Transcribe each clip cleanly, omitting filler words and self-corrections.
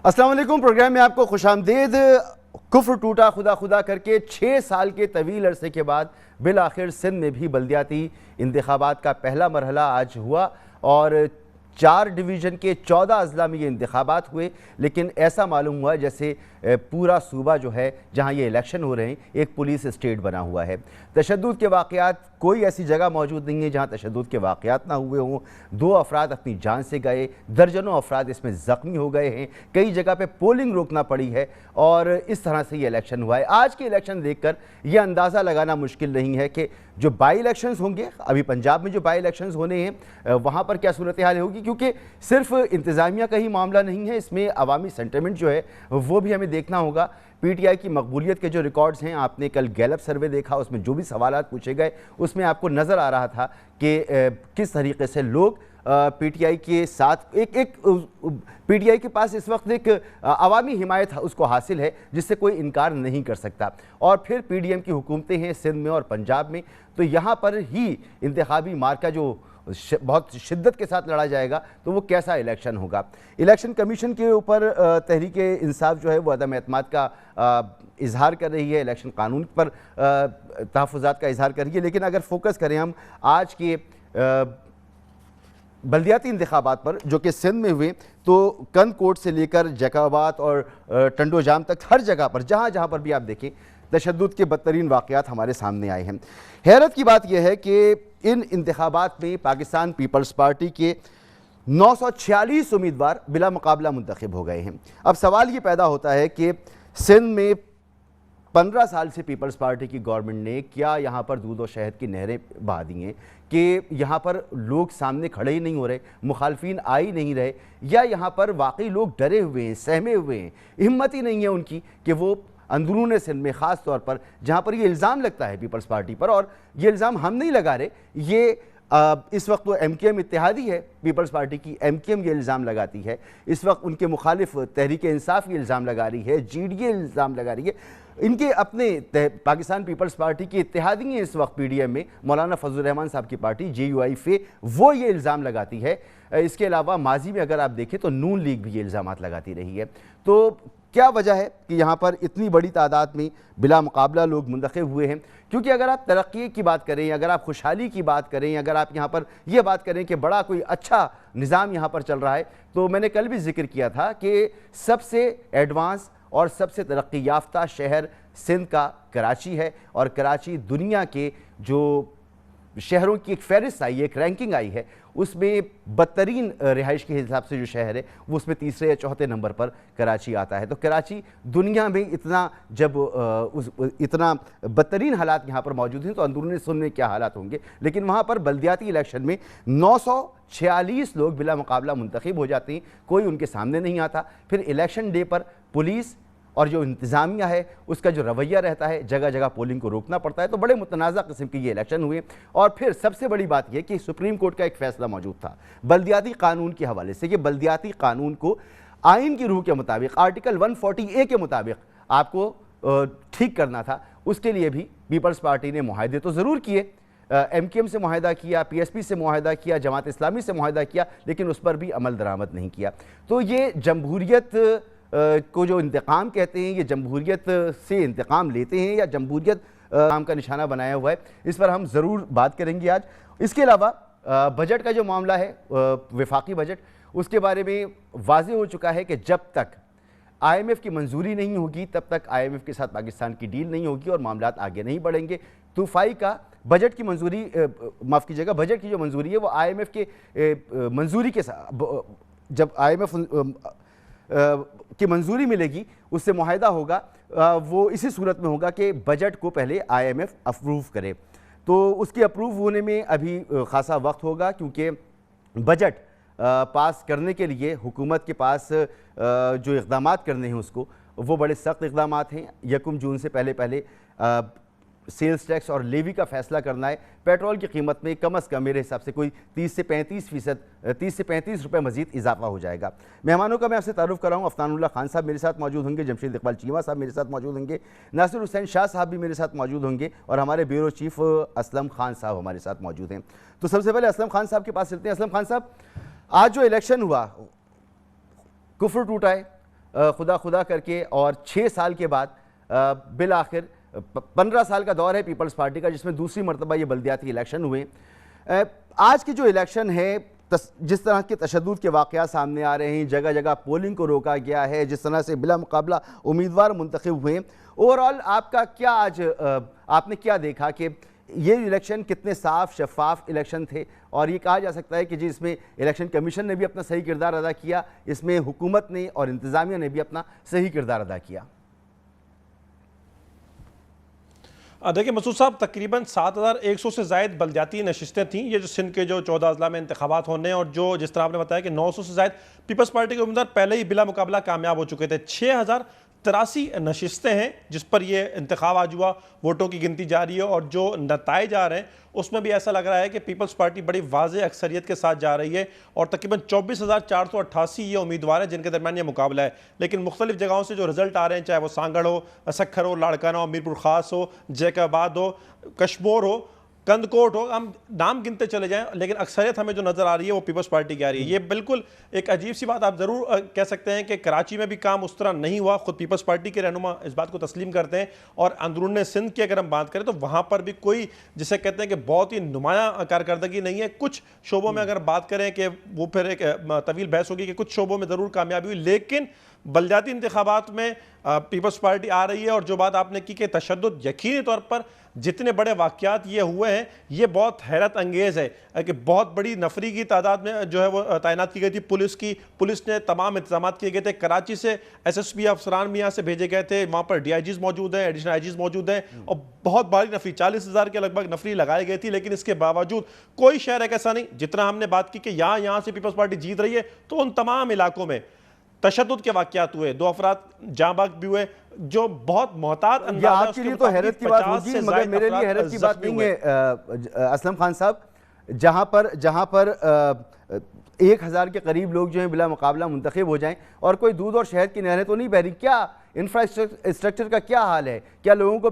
अस्सलाम वालेकुम। प्रोग्राम में आपको खुशामदीद। कुफ्र टूटा खुदा खुदा करके 6 साल के तवील अरसे के बाद बिल आखिर सिंध में भी बल्दियाती इंतखाबात का पहला मरहला आज हुआ और 4 डिवीज़न के 14 अजला में ये इंतखाबात हुए। लेकिन ऐसा मालूम हुआ जैसे पूरा सूबा जो है जहाँ ये इलेक्शन हो रहे हैं एक पुलिस स्टेट बना हुआ है। तशद्दुद के वाक़यात कोई ऐसी जगह मौजूद नहीं है जहाँ तशद्दुद के वाक़यात ना हुए हों। 2 अफराद अपनी जान से गए, दर्जनों अफराद इसमें ज़ख्मी हो गए हैं, कई जगह पे पोलिंग रोकना पड़ी है और इस तरह से ये इलेक्शन हुआ है। आज के इलेक्शन देखकर यह अंदाज़ा लगाना मुश्किल नहीं है कि जो बाई इलेक्शंस होंगे, अभी पंजाब में जो बाई इलेक्शंस होने हैं वहाँ पर क्या सूरत हाल होगी, क्योंकि सिर्फ इंतज़ामिया का ही मामला नहीं है, इसमें अवामी सेंटिमेंट जो है वो भी हमें देखना होगा। पीटीआई की मकबूलियत के जो रिकॉर्ड्स हैं, आपने कल गैलप सर्वे देखा, उसमें जो भी सवालात पूछे गए उसमें आपको नज़र आ रहा था कि किस तरीके से लोग पीटीआई के साथ एक पीटीआई के पास इस वक्त एक अवामी हिमायत उसको हासिल है जिससे कोई इनकार नहीं कर सकता। और फिर पीडीएम की हुकूमतें हैं सिंध में और पंजाब में, तो यहाँ पर ही इंतखाबी मार्का जो बहुत शिद्दत के साथ लड़ा जाएगा तो वो कैसा इलेक्शन होगा। इलेक्शन कमीशन के ऊपर तहरीक इंसाफ जो है वो अदम एतमाद का इजहार कर रही है, इलेक्शन कानून पर तहफ़्फ़ुज़ात का इजहार कर रही है। लेकिन अगर फोकस करें हम आज के बल्दियाती इंतखाबात पर जो कि सिंध में हुए, तो कंदकोट से लेकर जैकाबाद और टंडोजाम तक हर जगह पर जहाँ जहाँ पर भी आप देखें तशद्दुद के बदतरीन वाक़यात हमारे सामने आए हैं। हैरत की बात यह है कि इन इंतखाबात में पाकिस्तान पीपल्स पार्टी के 946 उम्मीदवार बिला मुकाबला मुंतखब हो गए हैं। अब सवाल ये पैदा होता है कि सिंध में 15 साल से पीपल्स पार्टी की गवर्नमेंट ने क्या यहाँ पर दूध और शहद की नहरें बहा दी हैं कि यहाँ पर लोग सामने खड़े ही नहीं हो रहे, मुखालफिन आ ही नहीं रहे, या यहाँ पर वाकई लोग डरे हुए हैं, सहमे हुए हैं, हिम्मत ही नहीं है उनकी कि वो अंदरून सिंध में ख़ास तौर पर जहाँ पर ये इल्ज़ाम लगता है पीपल्स पार्टी पर, और ये इल्ज़ाम हम नहीं लगा रहे, ये इस वक्त तो एमकेएम इत्तेहादी है, पीपल्स पार्टी की एमकेएम ये इल्ज़ाम लगाती है, इस वक्त उनके मुखालिफ तहरीक इंसाफ ये इल्ज़ाम लगा रही है, जीडीए इल्ज़ाम लगा रही है, इनके अपने पाकिस्तान पीपल्स पार्टी की इत्तेहादी हैं इस वक्त पीडीएम में, मौलाना फजल रहमान साहब की पार्टी JUIF वो ये इल्ज़ाम लगाती है। इसके अलावा माजी में अगर आप देखें तो नून लीग भी ये इल्ज़ाम लगाती रही है। तो क्या वजह है कि यहाँ पर इतनी बड़ी तादाद में बिला मुकाबला लोग मुंतखब हुए हैं? क्योंकि अगर आप तरक्की की बात करें, अगर आप खुशहाली की बात करें, अगर आप यहाँ पर यह बात करें कि बड़ा कोई अच्छा निज़ाम यहाँ पर चल रहा है, तो मैंने कल भी जिक्र किया था कि सबसे एडवांस और सबसे तरक्की याफ्ता शहर सिंध का कराची है, और कराची दुनिया के जो शहरों की एक फहरिस्त आई है, एक रैंकिंग आई है, उसमें बदतरीन रिहाइश के हिसाब से जो शहर है वो उसमें तीसरे या चौथे नंबर पर कराची आता है। तो कराची दुनिया में इतना जब इतना बदतरीन हालात यहाँ पर मौजूद हैं तो अंदरूनी सिंध में क्या हालात होंगे। लेकिन वहाँ पर बल्दियाती इलेक्शन में 946 लोग बिला मुकाबला मुंतखब हो जाते हैं, कोई उनके सामने नहीं आता। फिर इलेक्शन डे पर पुलिस और जो इंतज़ामिया है उसका जो रवैया रहता है, जगह जगह पोलिंग को रोकना पड़ता है। तो बड़े मुतनाज़ा किस्म के ये इलेक्शन हुए। और फिर सबसे बड़ी बात यह कि सुप्रीम कोर्ट का एक फ़ैसला मौजूद था बल्दियाती कानून के हवाले से कि बल्दियाती कानून को आइन की रूह के मुताबिक आर्टिकल 140A के मुताबिक आपको ठीक करना था। उसके लिए भी पीपल्स पार्टी ने मुआहदे तो ज़रूर किए, एमकेएम से मुआहदा किया, पीएसपी से मुआहदा किया, जमात इस्लामी से मुआहदा किया, लेकिन उस पर भी अमल दरामद नहीं किया। तो ये जमहूरियत को जो इंतकाम कहते हैं, ये जमहूरियत से इंतकाम लेते हैं या जमहूरियत काम का निशाना बनाया हुआ है, इस पर हम ज़रूर बात करेंगे आज। इसके अलावा बजट का जो मामला है, वफाकी बजट, उसके बारे में वाज़ेह हो चुका है कि जब तक IMF की मंजूरी नहीं होगी तब तक IMF के साथ पाकिस्तान की डील नहीं होगी और मामलात आगे नहीं बढ़ेंगे। तूफ़ाई का बजट की मंजूरी, माफ़ कीजिएगा, बजट की जो मंजूरी है वो IMF के मंजूरी के साथ, जब IMF की मंजूरी मिलेगी उससे मुआहदा होगा, वो इसी सूरत में होगा कि बजट को पहले IMF अप्रूव करे। तो उसके अप्रूव होने में अभी खासा वक्त होगा, क्योंकि बजट पास करने के लिए हुकूमत के पास जो इक़दामात करने हैं उसको, वो बड़े सख्त इक़दामात हैं। 1 जून से पहले सेल्स टैक्स और लेवी का फैसला करना है। पेट्रोल की कीमत में कम अज़ कम मेरे हिसाब से कोई 30 से 35 रुपये मजीद इजाफा हो जाएगा। मेहमानों का मैं आपसे तारुफ कर रहा हूँ। अफनानुल्लाह खान साहब मेरे साथ मौजूद होंगे, जमशेद इकबाल चीमा साहब मेरे साथ मौजूद होंगे, नासिर हुसैन शाह साहब भी मेरे साथ मौजूद होंगे, और हमारे ब्यूरो चीफ असलम खान साहब हमारे साथ मौजूद हैं। तो सबसे पहले असलम खान साहब के पास चलते हैं। असलम खान साहब, आज जो इलेक्शन हुआ, कुफ्र टूटा है, खुदा खुदा करके और 6 साल के बाद बिल आखिर 15 साल का दौर है पीपल्स पार्टी का, जिसमें दूसरी मरतबा ये बल्दियाती इलेक्शन हुए। आज की जो इलेक्शन है, जिस तरह के तशद्दुद के वाक़यात सामने आ रहे हैं, जगह जगह पोलिंग को रोका गया है, जिस तरह से बिला मुकाबला उम्मीदवार मुंतखब हुए, ओवरऑल आपका क्या आज आपने क्या देखा कि ये इलेक्शन कितने साफ शफाफ इलेक्शन थे? और ये कहा जा सकता है कि जी इसमें इलेक्शन कमीशन ने भी अपना सही किरदार अदा किया, इसमें हुकूमत ने और इंतज़ामिया ने भी अपना सही किरदार अदा किया। देखिए मसूद साहब, तकरीबन 7100 से ज़ायद बलदियाती नशिस्तें थीं। ये जो सिंध के जो 14 अजला में इंतखाबात होने, और जो जिस तरह आपने बताया कि 900 से ज़ायद पीपल्स पार्टी के उम्मीदवार पहले ही बिला मुकाबला कामयाब हो चुके थे। 6083 नशिस्तें हैं जिस पर यह इंतखाब आज हुआ, वोटों की गिनती जारी है, और जो नताइज आ रहे हैं उसमें भी ऐसा लग रहा है कि पीपल्स पार्टी बड़ी वाज़ेह अक्सरियत के साथ जा रही है, और तकरीबन 24,488 ये उम्मीदवार हैं जिनके दरमियान ये मुकाबला है। लेकिन मुख्तलिफ जगहों से जो रिजल्ट आ रहे हैं, चाहे वो सांगड़ हो, सखर हो, लाड़काना हो, मीरपुर खास हो, जैकाबाद हो, कशमोर हो, कंदकोट हो, हम नाम गिनते चले जाएं, लेकिन अक्सरियत हमें जो नज़र आ रही है वो पीपल्स पार्टी की आ रही है। ये बिल्कुल एक अजीब सी बात आप ज़रूर कह सकते हैं कि कराची में भी काम उस तरह नहीं हुआ। खुद पीपल्स पार्टी के रहनुमा इस बात को तस्लीम करते हैं, और अंदरून सिंध की अगर हम बात करें तो वहाँ पर भी कोई जिसे कहते हैं कि बहुत ही नुमायाँ कारकर्दगी नहीं है। कुछ शोबों में अगर बात करें कि वो फिर एक तवील बहस होगी कि कुछ शोबों में ज़रूर कामयाबी हुई, लेकिन बलदियाती इंतखाबात में पीपल्स पार्टी आ रही है। और जो बात आपने की कि तशद्दुद, यकीनी तौर पर जितने बड़े वाक़यात ये हुए हैं ये बहुत हैरत अंगेज़ है कि बहुत बड़ी नफरी की तादाद में जो है वो तैनात की गई थी पुलिस ने तमाम इंतजाम किए गए थे। कराची से SSP अफसरान भी यहाँ से भेजे गए थे, वहाँ पर DIGs मौजूद हैं, एडिशनल IGs मौजूद हैं, और बहुत भारी नफरी 40,000 के लगभग नफरी लगाई गई थी। लेकिन इसके बावजूद कोई शहर एक ऐसा नहीं, जितना हमने बात की कि यहाँ से पीपल्स पार्टी जीत रही है, तो उन तमाम इलाकों में तशद्दुद के वाक़यात हुए, 2 अफराद जाँबाग भी हुए, जो बहुत मोहतात अंदाज़ है। आपके लिए तो हैरत की बात होगी, मगर मेरे लिए हैरत की बात नहीं है असलम खान साहब। जहाँ पर 1000 के करीब लोग जो हैं बिला मुकाबला मुंतखब हो जाएं, और कोई दूध और शहद की नहरें तो नहीं बह रही, क्या इंफ्रास्ट्रक्चर का क्या हाल है? क्या लोगों को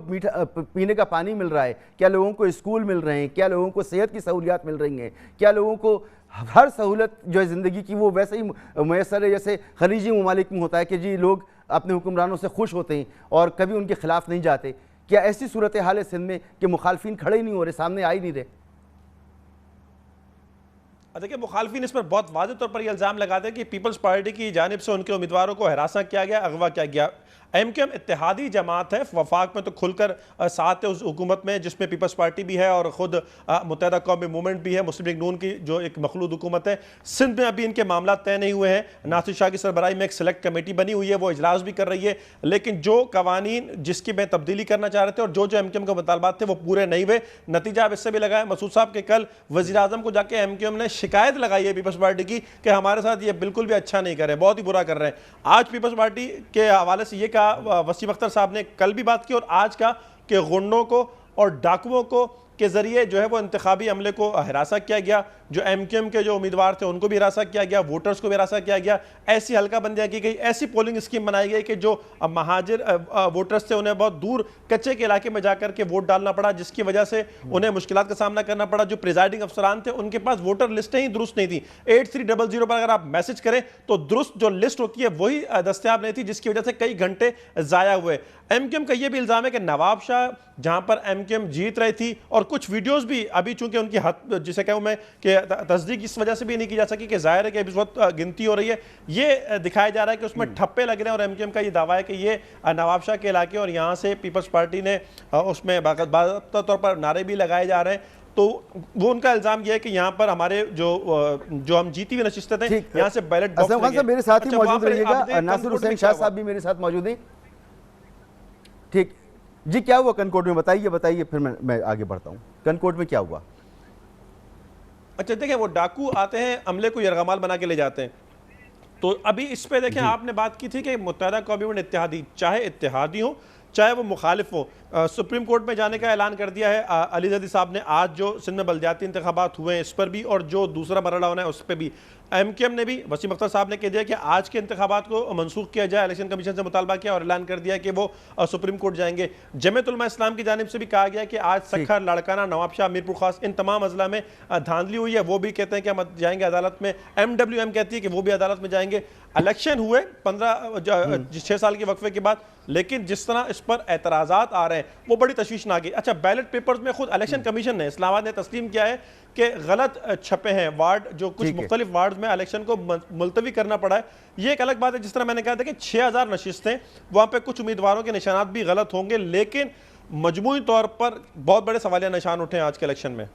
पीने का पानी मिल रहा है? क्या लोगों को स्कूल मिल रहे हैं? क्या लोगों को सेहत की सहूलियात मिल रही हैं? क्या लोगों को हर सहूलत जो है ज़िंदगी की वो वैसे ही मैसर है जैसे खलीजी ममालिक में होता है कि जी लोग अपने हुक्मरानों से खुश होते हैं और कभी उनके खिलाफ नहीं जाते? क्या ऐसी सूरत हाल है सिंध में कि मुखालफिन खड़े ही नहीं हो रहे, सामने आ ही नहीं रहे? देखिए, मुखालफिन इस पर बहुत वाज़ेह तौर पर यह इल्ज़ाम लगाते हैं कि पीपल्स पार्टी की जानिब से उनके उम्मीदवारों को हरासा किया गया, अगवा किया गया। MQM इत्तेहादी जमात है, वफाक में तो खुलकर साथ है उस हुकूमत में जिसमें पीपल्स पार्टी भी है और ख़ुद मुत्तहदा कौमी मूवमेंट भी है, मुस्लिम लीग नून की जो एक मखलूद हुकूमत है। सिंध में अभी इनके मामला तय नहीं हुए हैं। नासिर शाह की सरबराही में एक सेलेक्ट कमेटी बनी हुई है, वो इजलास भी कर रही है, लेकिन जो कवानीन जिसकी में तब्दीली करना चाह रहे थे और जो MQM के मुतालबात थे वो पूरे नहीं हुए। नतीजा अब इससे भी लगा है मसूद साहब के कल वज़ीर आज़म को जाके MQM ने शिकायत लगाई है पीपल्स पार्टी की कि हमारे साथ ये बिल्कुल भी अच्छा नहीं कर रहे, बहुत ही बुरा कर रहे हैं। आज पीपल्स पार्टी के हवाले से ये कहा वसीम अख्तर साहब ने, कल भी बात की और आज का, कि गुंडों को और डाकुओं को के जरिए जो है वो इंतखाबी अमले को हिरासा किया गया, जो MQM के जो उम्मीदवार थे उनको भी हिरासा किया गया, वोटर्स को भी हिरासा किया गया, ऐसी हल्काबंदियां की गई, ऐसी पोलिंग स्कीम बनाई गई कि जो महाजिर वोटर्स थे उन्हें बहुत दूर कच्चे के इलाके में जाकर के वोट डालना पड़ा, जिसकी वजह से उन्हें मुश्किलात का सामना करना पड़ा। जो प्रिजाइडिंग अफसरान थे उनके पास वोटर लिस्टें ही दुरुस्त नहीं थी। 8300 पर अगर आप मैसेज करें तो दुरुस्त जो लिस्ट होती है वही दस्तयाब नहीं थी, जिसकी वजह से कई घंटे ज़ाया हुए। MQM का यह भी इल्ज़ाम है कि नवाब शाह जहां पर MQM जीत रही थी, और कुछ वीडियोस भी अभी चूंकि उनकी जिसे कहूं मैं कि तस्दीक इस वजह से भी नहीं की जा सकी कि जाहिर है कि इस वक्त गिनती हो रही है, ये दिखाया जा रहा है कि उसमें ठप्पे लग रहे हैं। और MQM का ये दावा है कि ये नवाब शाह के इलाके और यहाँ से पीपल्स पार्टी ने उसमें बाकायदा तौर पर नारे भी लगाए जा रहे हैं। तो वो उनका इल्जाम यह है कि यहाँ पर हमारे जो हम जीती हुई नशिस्तें थे, यहाँ से बैलेट बॉक्स मेरे साथ ही मौजूद रहिएगा। नासिर हुसैन शाह साहब भी मेरे साथ मौजूद हैं। ठीक जी, क्या हुआ कनकोट में? बताइए फिर मैं आगे बढ़ता हूँ। कनकोट में क्या हुआ? अच्छा देखिए, वो डाकू आते हैं, अमले को यरगमाल बना के ले जाते हैं। तो अभी इस पे देखें, आपने बात की थी कि मुत्तहदा कौमी मूवमेंट इत्तेहादी, चाहे इत्तेहादी हो चाहे वो मुखालिफ हो, सुप्रीम कोर्ट में जाने का ऐलान कर दिया है अली ज़ैदी साहब ने। आज जो सिंध में बलदियाती इंतखाबात हुए हैं इस पर भी, और जो दूसरा मरहला होना है उस पर भी MQM ने भी, वसीम अख्तर साहब ने कह दिया कि आज के इंतखाबात को मनसूख किया जाए। इलेक्शन कमीशन से मुतालबा किया और ऐलान कर दिया कि वो सुप्रीम कोर्ट जाएंगे। जमीयत उलमा इस्लाम की जानिब से भी कहा गया कि आज सखर, लाड़काना, नवाब शाह, मीरपुर खास, इन तमाम अजला में धांधली हुई है, वो भी कहते हैं कि हम जाएंगे अदालत में। MWM कहती है कि वो भी अदालत में जाएंगे। इलेक्शन हुए 6 साल के वक्फे के बाद, लेकिन जिस तरह इस पर एतराज़ात आ रहे हैं वो बड़ी तशवीशनाक है। अच्छा, बैलेट पेपर्स में खुद इलेक्शन कमीशन ने इस्लामाबाद ने तस्लीम किया है कि गलत छपे हैं वार्ड, जो कुछ मुख्तलिफ वार्ड में इलेक्शन को मुलतवी करना पड़ा है। ये एक अलग बात है। जिस तरह मैंने कहा था कि 6000 नशिस्तें, वहाँ पे कुछ उम्मीदवारों के निशानात भी गलत होंगे, लेकिन मजमूई तौर पर बहुत बड़े सवालिया निशान उठे हैं आज के इलेक्शन में।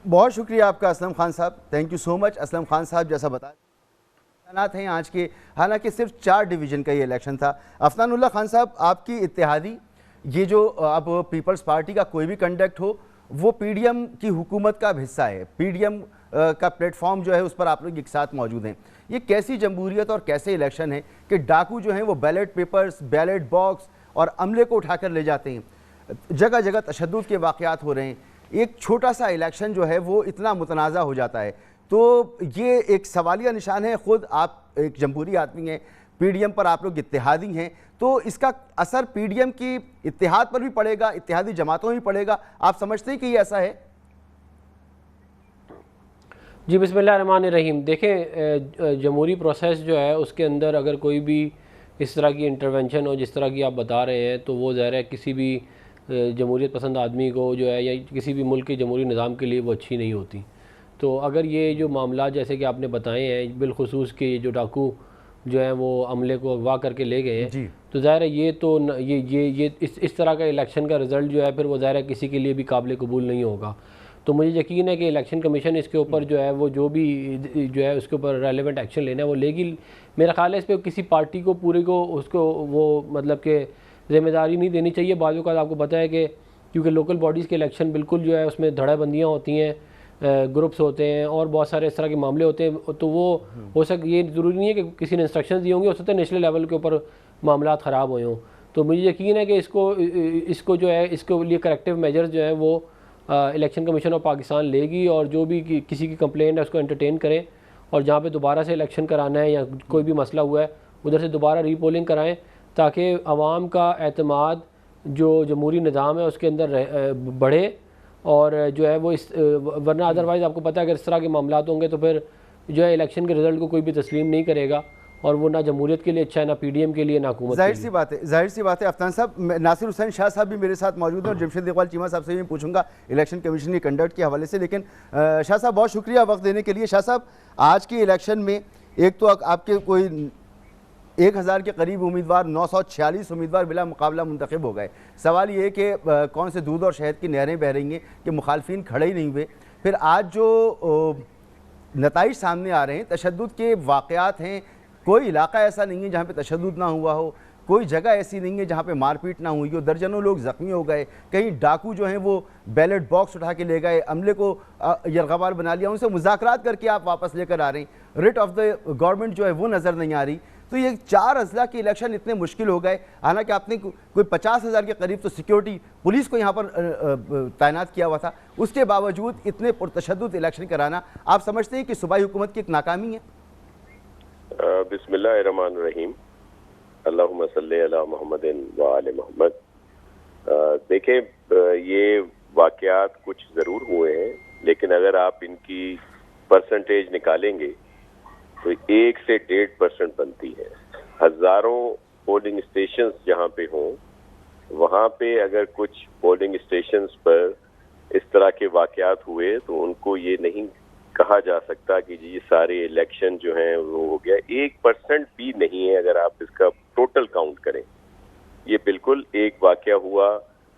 बहुत शुक्रिया आपका असलम खान साहब, thank you so much. Aslam Khan साहब जैसा बता हैं आज के, हालांकि सिर्फ 4 डिवीज़न का ये इलेक्शन था। अफनानुल्लाह खान साहब, आपकी इत्तेहादी, ये जो अब पीपल्स पार्टी का कोई भी कंडक्ट हो वो पीडीएम की हुकूमत का हिस्सा है, पीडीएम का प्लेटफॉर्म जो है उस पर आप लोग एक साथ मौजूद हैं। ये कैसी जमहूरियत और कैसे इलेक्शन है कि डाकू जो हैं वो बैलेट पेपर्स, बैलेट बॉक्स और अमले को उठाकर ले जाते हैं, जगह जगह तशद्दुद के वाक़यात हो रहे हैं, एक छोटा सा इलेक्शन जो है वो इतना मुतनाज़ा हो जाता है। तो ये एक सवालिया निशान है। ख़ुद आप एक जमहूरी आदमी हैं, पीडीएम पर आप लोग इत्तेहादी हैं, तो इसका असर पीडीएम की इत्तेहाद पर भी पड़ेगा, इत्तेहादी जमातों में भी पड़ेगा। आप समझते हैं कि ये ऐसा है? जी, बिस्मिल्लाहिर्रहमानिर्रहीम। देखें, जमहूरी प्रोसेस जो है उसके अंदर अगर कोई भी इस तरह की इंटरवेंशन हो जिस तरह की आप बता रहे हैं, तो वो ज़ाहिर है किसी भी जमहूरियत पसंद आदमी को जो है या किसी भी मुल्क के जमहूरी निज़ाम के लिए वो अच्छी नहीं होती। तो अगर ये जो मामला जैसे कि आपने बताए हैं, बिलखुसूस के जो डाकू जो है वो अमले को अगवा करके ले गए हैं, तो ज़ाहिर है ये तो ये इस तरह का इलेक्शन का रिज़ल्ट जो है फिर वो ज़ाहिर है किसी के लिए भी काबिल कबूल नहीं होगा। तो मुझे यकीन है कि इलेक्शन कमीशन इसके ऊपर जो है वो जो भी जो है उसके ऊपर रेलेवेंट एक्शन लेना है वो लेगी। मेरा ख्याल है इस पर किसी पार्टी को पूरे को उसको वो मतलब कि ज़िम्मेदारी नहीं देनी चाहिए। बाजू का आपको पता है कि क्योंकि लोकल बॉडीज़ के इलेक्शन बिल्कुल जो है उसमें धड़ाबंदियाँ होती हैं, ग्रुप्स होते हैं और बहुत सारे इस तरह के मामले होते हैं, तो वो हो सक ये ज़रूरी नहीं है कि किसी ने इंस्ट्रक्शंस दिए होंगे, हो सकता है नेशनल लेवल के ऊपर मामला ख़राब हुए हों। तो मुझे यकीन है कि इसको जो है इसके लिए करेक्टिव मेजर्स जो है वो इलेक्शन कमीशन ऑफ पाकिस्तान लेगी और जो भी किसी की कंप्लेंट है उसको एंटरटेन करें और जहाँ पे दोबारा से इलेक्शन कराना है या कोई भी मसला हुआ है उधर से दोबारा रीपोलिंग कराएं, ताकि आवाम का एतमाद जो जमहूरी निज़ाम है उसके अंदर बढ़े और जो है वो वरना अदरवाइज़ आपको पता है अगर इस तरह के मामला होंगे तो फिर जो है इलेक्शन के रिज़ल्ट को कोई भी तस्लीम नहीं करेगा और वो ना जमहूरियत के लिए अच्छा है, ना पीडीएम के लिए, ना हुकूमत। जाहिर सी बात है। अफनान साहब, नासिर हुसैन शाह साहब भी मेरे साथ मौजूद हैं और जमशेद इकबाल चीमा साहब से भी पूछूंगा इलेक्शन कमीशन के कंडक्ट के हवाले से, लेकिन शाह साहब बहुत शुक्रिया वक्त देने के लिए। शाह साहब, आज के इलेक्शन में एक तो आपके कोई 1000 के करीब उम्मीदवार, 946 उम्मीदवार बिला मुकाबला मुंतखब हो गए। सवाल ये है कि कौन से दूध और शहद की नहरें बह रही हैं कि मुखालफिन खड़े ही नहीं हुए। फिर आज जो नताइज सामने आ रहे हैं, तशद्दुद के वाक़यात हैं, कोई इलाका ऐसा नहीं है जहाँ पे तशद्दुद ना हुआ हो, कोई जगह ऐसी नहीं है जहाँ पे मारपीट ना हुई हो, दर्जनों लोग ज़ख्मी हो गए, कहीं डाकू जो हैं वो बैलेट बॉक्स उठा के ले गए, अमले को यरगबार बना लिया, उनसे मुज़ाकरात करके आप वापस लेकर आ रहे हैं, रिट ऑफ द गवर्नमेंट जो है वो नज़र नहीं आ रही। तो ये 4 अजला के इलेक्शन इतने मुश्किल हो गए, हालांकि आपने कोई 50,000 के करीब तो सिक्योरिटी पुलिस को यहाँ पर तैनात किया हुआ था, उसके बावजूद इतने पुरतशद्दुद इलेक्शन कराना आप समझते हैं कि सूबाई हुकूमत की एक नाकामी है? बिस्मिल्लाहिर्रहमानिर्रहीम, अल्लाहुम्मा सल्ली अला मुहम्मदिन व आले मोहम्मद। देखें, ये वाक़यात कुछ ज़रूर हुए हैं, लेकिन अगर आप इनकी परसेंटेज निकालेंगे तो 1 से 1.5% बनती है। हज़ारों पोलिंग स्टेशंस जहाँ पे हों, वहाँ पे अगर कुछ पोलिंग स्टेशंस पर इस तरह के वाक़यात हुए तो उनको ये नहीं कहा जा सकता कि जी सारे इलेक्शन जो हैं वो हो गया। 1% भी नहीं है अगर आप इसका टोटल काउंट करें। ये बिल्कुल एक वाक़या हुआ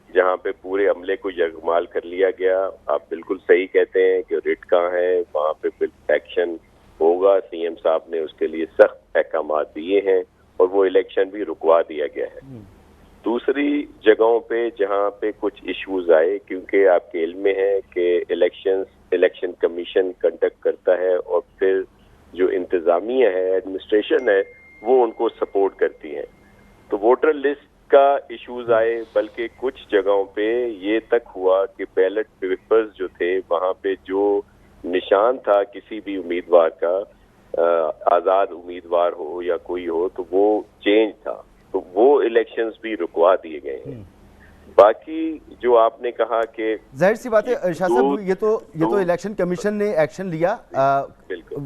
जहाँ पे पूरे अमले को यरगमाल कर लिया गया। आप बिल्कुल सही कहते हैं कि रिट कहाँ है, वहाँ पे एक्शन होगा। सीएम साहब ने उसके लिए सख्त अहकामात दिए हैं और वो इलेक्शन भी रुकवा दिया गया है। दूसरी जगहों पे जहाँ पे कुछ इश्यूज आए, क्योंकि आपके इल्म में है कि इलेक्शन कमीशन कंडक्ट करता है और फिर जो इंतजामिया है, एडमिनिस्ट्रेशन है, वो उनको सपोर्ट करती है। तो वोटर लिस्ट का इश्यूज आए, बल्कि कुछ जगहों पे ये तक हुआ कि बैलेट पेपर्स जो थे वहाँ पे जो निशान था किसी भी उम्मीदवार का, आज़ाद उम्मीदवार हो या कोई हो, तो वो चेंज था, तो वो इलेक्शंस भी रुकवा दिए गए हैं। बाकी जो आपने कहा कि जाहिर सी बात है शाह साहब, ये तो इलेक्शन कमीशन ने एक्शन लिया,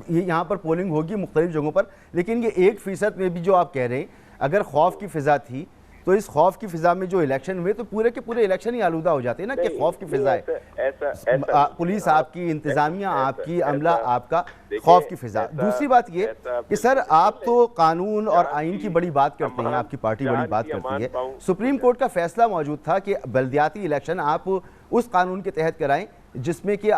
ये यहाँ पर पोलिंग होगी मुख्तलिफ जगहों पर, लेकिन ये 1% में भी जो आप कह रहे हैं, अगर खौफ की फिजा थी तो इस खौफ की फिजा में जो इलेक्शन हुए तो पूरे के पूरे इलेक्शन ही आलूदा हो जाते हैं ना, कि खौफ की फिजा है, पुलिस आपकी, इंतजामिया आपकी, अमला आपका, खौफ की फिजा। दूसरी बात ये कि सर आप तो कानून और आइन की बड़ी बात करते हैं, आपकी पार्टी बड़ी बात करती है। सुप्रीम कोर्ट का फैसला मौजूद था कि बल्दियाती इलेक्शन आप उस कानून के तहत कराएं जिसमें कि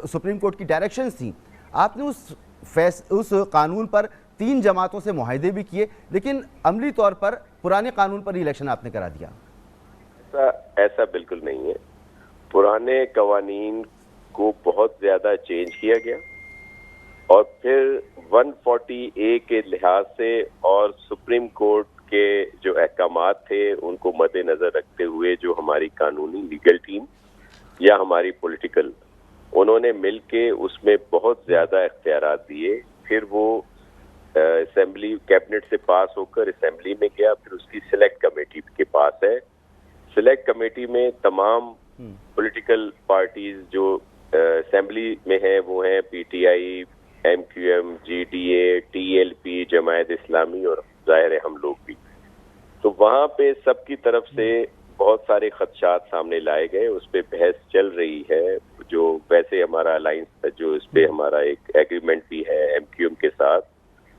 सुप्रीम कोर्ट की डायरेक्शंस थी। आपने उस कानून पर 3 जमातों से मुआहदे भी किए, लेकिन अमली तौर पर पुराने कानून पर इलेक्शन आपने करा दिया। ऐसा बिल्कुल नहीं है। पुराने कवानीन को बहुत ज्यादा चेंज किया गया और फिर 140A के लिहाज से और सुप्रीम कोर्ट के जो अहकामात थे उनको मद्देनजर रखते हुए जो हमारी कानूनी लीगल टीम या हमारी पॉलिटिकल, उन्होंने मिलके उसमें बहुत ज्यादा इख्तियारात दिए। फिर वो असेंबली कैबिनेट से पास होकर असेंबली में गया, फिर उसकी सिलेक्ट कमेटी के पास है। सिलेक्ट कमेटी में तमाम पॉलिटिकल पार्टीज जो असेंबली में है वो हैं PTI, MQM, GDA, TLP, जमायत इस्लामी और जाहिर है हम लोग भी। तो वहाँ पे सबकी तरफ से बहुत सारे खदशात सामने लाए गए, उस पर बहस चल रही है। जो वैसे हमारा अलायंस जो इस पे हमारा एक एग्रीमेंट भी है MQM के साथ,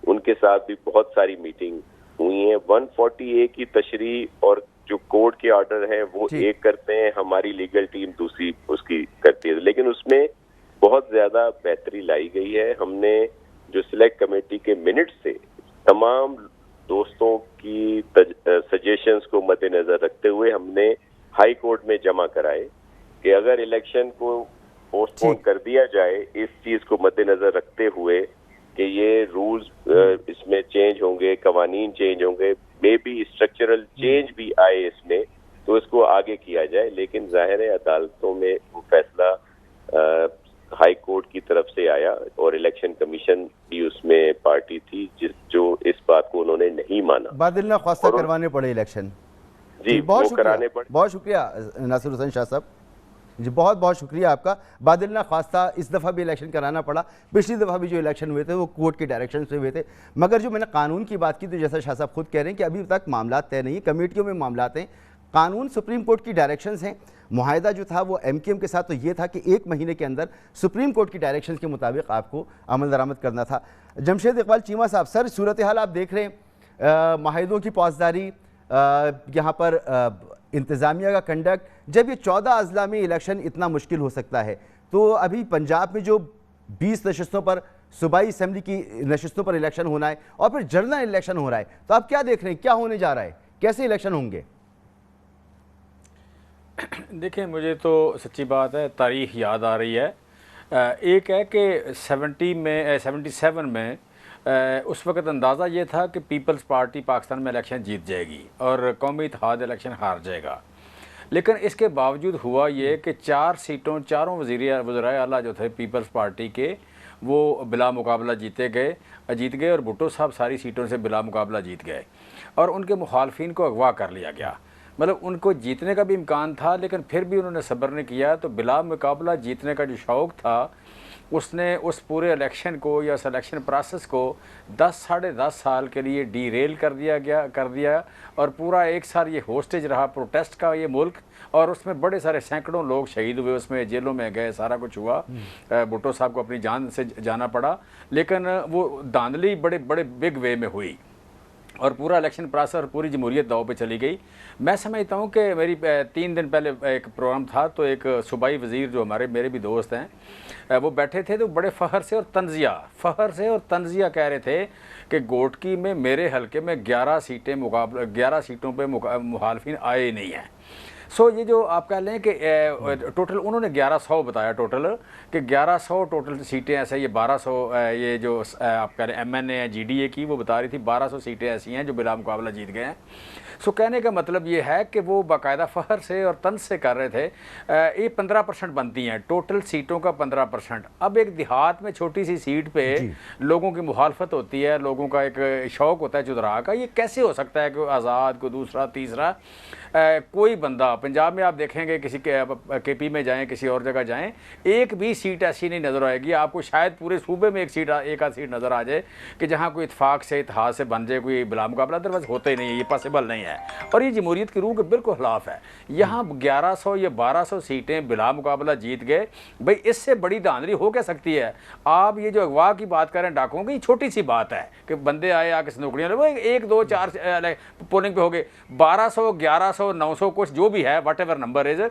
उनके साथ भी बहुत सारी मीटिंग हुई हैं। 140A की तशरीह और जो कोर्ट के ऑर्डर हैं वो एक करते हैं, हमारी लीगल टीम दूसरी उसकी करती है, लेकिन उसमें बहुत ज्यादा बेहतरी लाई गई है। हमने जो सिलेक्ट कमेटी के मिनट से तमाम दोस्तों की सजेशंस को मद्देनजर रखते हुए हमने हाई कोर्ट में जमा कराए कि अगर इलेक्शन को पोस्टपोन कर दिया जाए, इस चीज को मद्देनजर रखते हुए कि ये रूल्स इसमें चेंज होंगे, कवानीन चेंज होंगे, मे बी स्ट्रक्चरल चेंज भी आए इसमें, तो इसको आगे किया जाए। लेकिन जाहिर है अदालतों में वो फैसला हाई कोर्ट की तरफ से आया और इलेक्शन कमीशन भी उसमें पार्टी थी जो इस बात को उन्होंने नहीं माना। बादिलना ख्वास्ता करवाने पड़े इलेक्शन। जी, बहुत कराने पड़े। बहुत शुक्रिया नासिर हुसैन शाह साहब जी, बहुत बहुत शुक्रिया आपका। बादिलना ख्वास्ता इस दफ़ा भी इलेक्शन कराना पड़ा, पिछली दफ़ा भी जो इलेक्शन हुए थे वो कोर्ट के डायरेक्शन से हुए थे। मगर जो मैंने कानून की बात की तो जैसा शाह साहब खुद कह रहे हैं कि अभी तक मामला तय नहीं, कमेटियों में मामला हैं, कानून सुप्रीम कोर्ट की डायरेक्शंस हैं। मुआहदा जो था वो MQM के साथ तो ये था कि 1 महीने के अंदर सुप्रीम कोर्ट की डायरेक्शंस के मुताबिक आपको अमल दरामद करना था। जमशेद इकबाल चीमा साहब, सर सूरत हाल आप देख रहे हैं, माहिदों की पासदारी, यहाँ पर इंतज़ामिया का कंडक्ट, जब ये 14 अजला में इलेक्शन इतना मुश्किल हो सकता है, तो अभी पंजाब में जो 20 नशस्तों पर सूबाई असम्बली की नशस्तों पर इलेक्शन होना है और फिर जनरल इलेक्शन हो रहा है, तो आप क्या देख रहे हैं, क्या होने जा रहा है, कैसे इलेक्शन होंगे? देखिए, मुझे तो सच्ची बात है तारीख़ याद आ रही है। एक है कि 77 में उस वक़्त अंदाज़ा ये था कि पीपल्स पार्टी पाकिस्तान में इलेक्शन जीत जाएगी और कौमी इत्तेहाद इलेक्शन हार जाएगा। लेकिन इसके बावजूद हुआ ये कि 4 सीटों, चारों वज़ीर आला जो थे पीपल्स पार्टी के, वो बिला मुकाबला जीत गए और भुट्टो साहब सारी सीटों से बिला मुकाबला जीत गए और उनके मुखालफिन को अगवा कर लिया गया। मतलब उनको जीतने का भी इम्कान था, लेकिन फिर भी उन्होंने सब्र नहीं किया। तो बिला मुकाबला जीतने का जो शौक़ था, उसने उस पूरे इलेक्शन को या सिलेक्शन प्रोसेस को 10 साढ़े 10 साल के लिए डीरेल कर दिया और पूरा 1 साल ये होस्टेज रहा प्रोटेस्ट का ये मुल्क, और उसमें बड़े सारे सैकड़ों लोग शहीद हुए, उसमें जेलों में गए, सारा कुछ हुआ। भुट्टो साहब को अपनी जान से जाना पड़ा, लेकिन वो धांधली बड़े बड़े बिग वे में हुई और पूरा इलेक्शन प्रोसेस और पूरी जमहूरियत दाव पे चली गई। मैं समझता हूँ कि मेरी 3 दिन पहले एक प्रोग्राम था, तो एक सूबाई वज़ीर जो मेरे भी दोस्त हैं, वो बैठे थे, तो बड़े फ़ख्र से और तंज़िया कह रहे थे कि गोटकी में मेरे हलके में 11 सीटों पे मुखालफिन आए नहीं हैं। सो ये जो आप कह लें कि टोटल उन्होंने 1100 बताया टोटल, कि 1100 टोटल सीटें ऐसे, ये 1200 ये जो आप कह रहे हैं MNA है GDA की, वो बता रही थी 1200 सीटें ऐसी हैं जो बिला मुकाबला जीत गए हैं। सो कहने का मतलब ये है कि वो बाकायदा फ़ख्र से और तंज से कर रहे थे। ये 15% बनती हैं टोटल सीटों का 15%। अब एक देहात में छोटी सी सीट पे लोगों की मुखालफत होती है, लोगों का एक शौक़ होता है चुनाव का, ये कैसे हो सकता है कि आज़ाद को दूसरा तीसरा कोई बंदा पंजाब में आप देखेंगे किसी KP में जाएं, किसी और जगह जाएं, एक भी सीट ऐसी नहीं नज़र आएगी आपको। शायद पूरे सूबे में एक आध सीट नज़र आ जाए कि जहां कोई इत्फाक से इतिहाद से बन जाए कोई बिला मुकाबला, अदरवाइज होता ही नहीं है, ये पॉसिबल नहीं है। और ये जमहूरियत की रूह के बिल्कुल खिलाफ है। यहाँ 1100 या 1200 सीटें बिला मुकाबला जीत गए, भाई इससे बड़ी धांधली हो क्या सकती है। आप ये जो अगवा की बात कर रहे हैं डाकुओं की, छोटी सी बात है कि बंदे आए आके संदूकड़ियाँ, वो 1 2 4 पोलिंग पे हो गए। 1200 1100 900 कुछ जो भी है, वट एवर नंबर इज,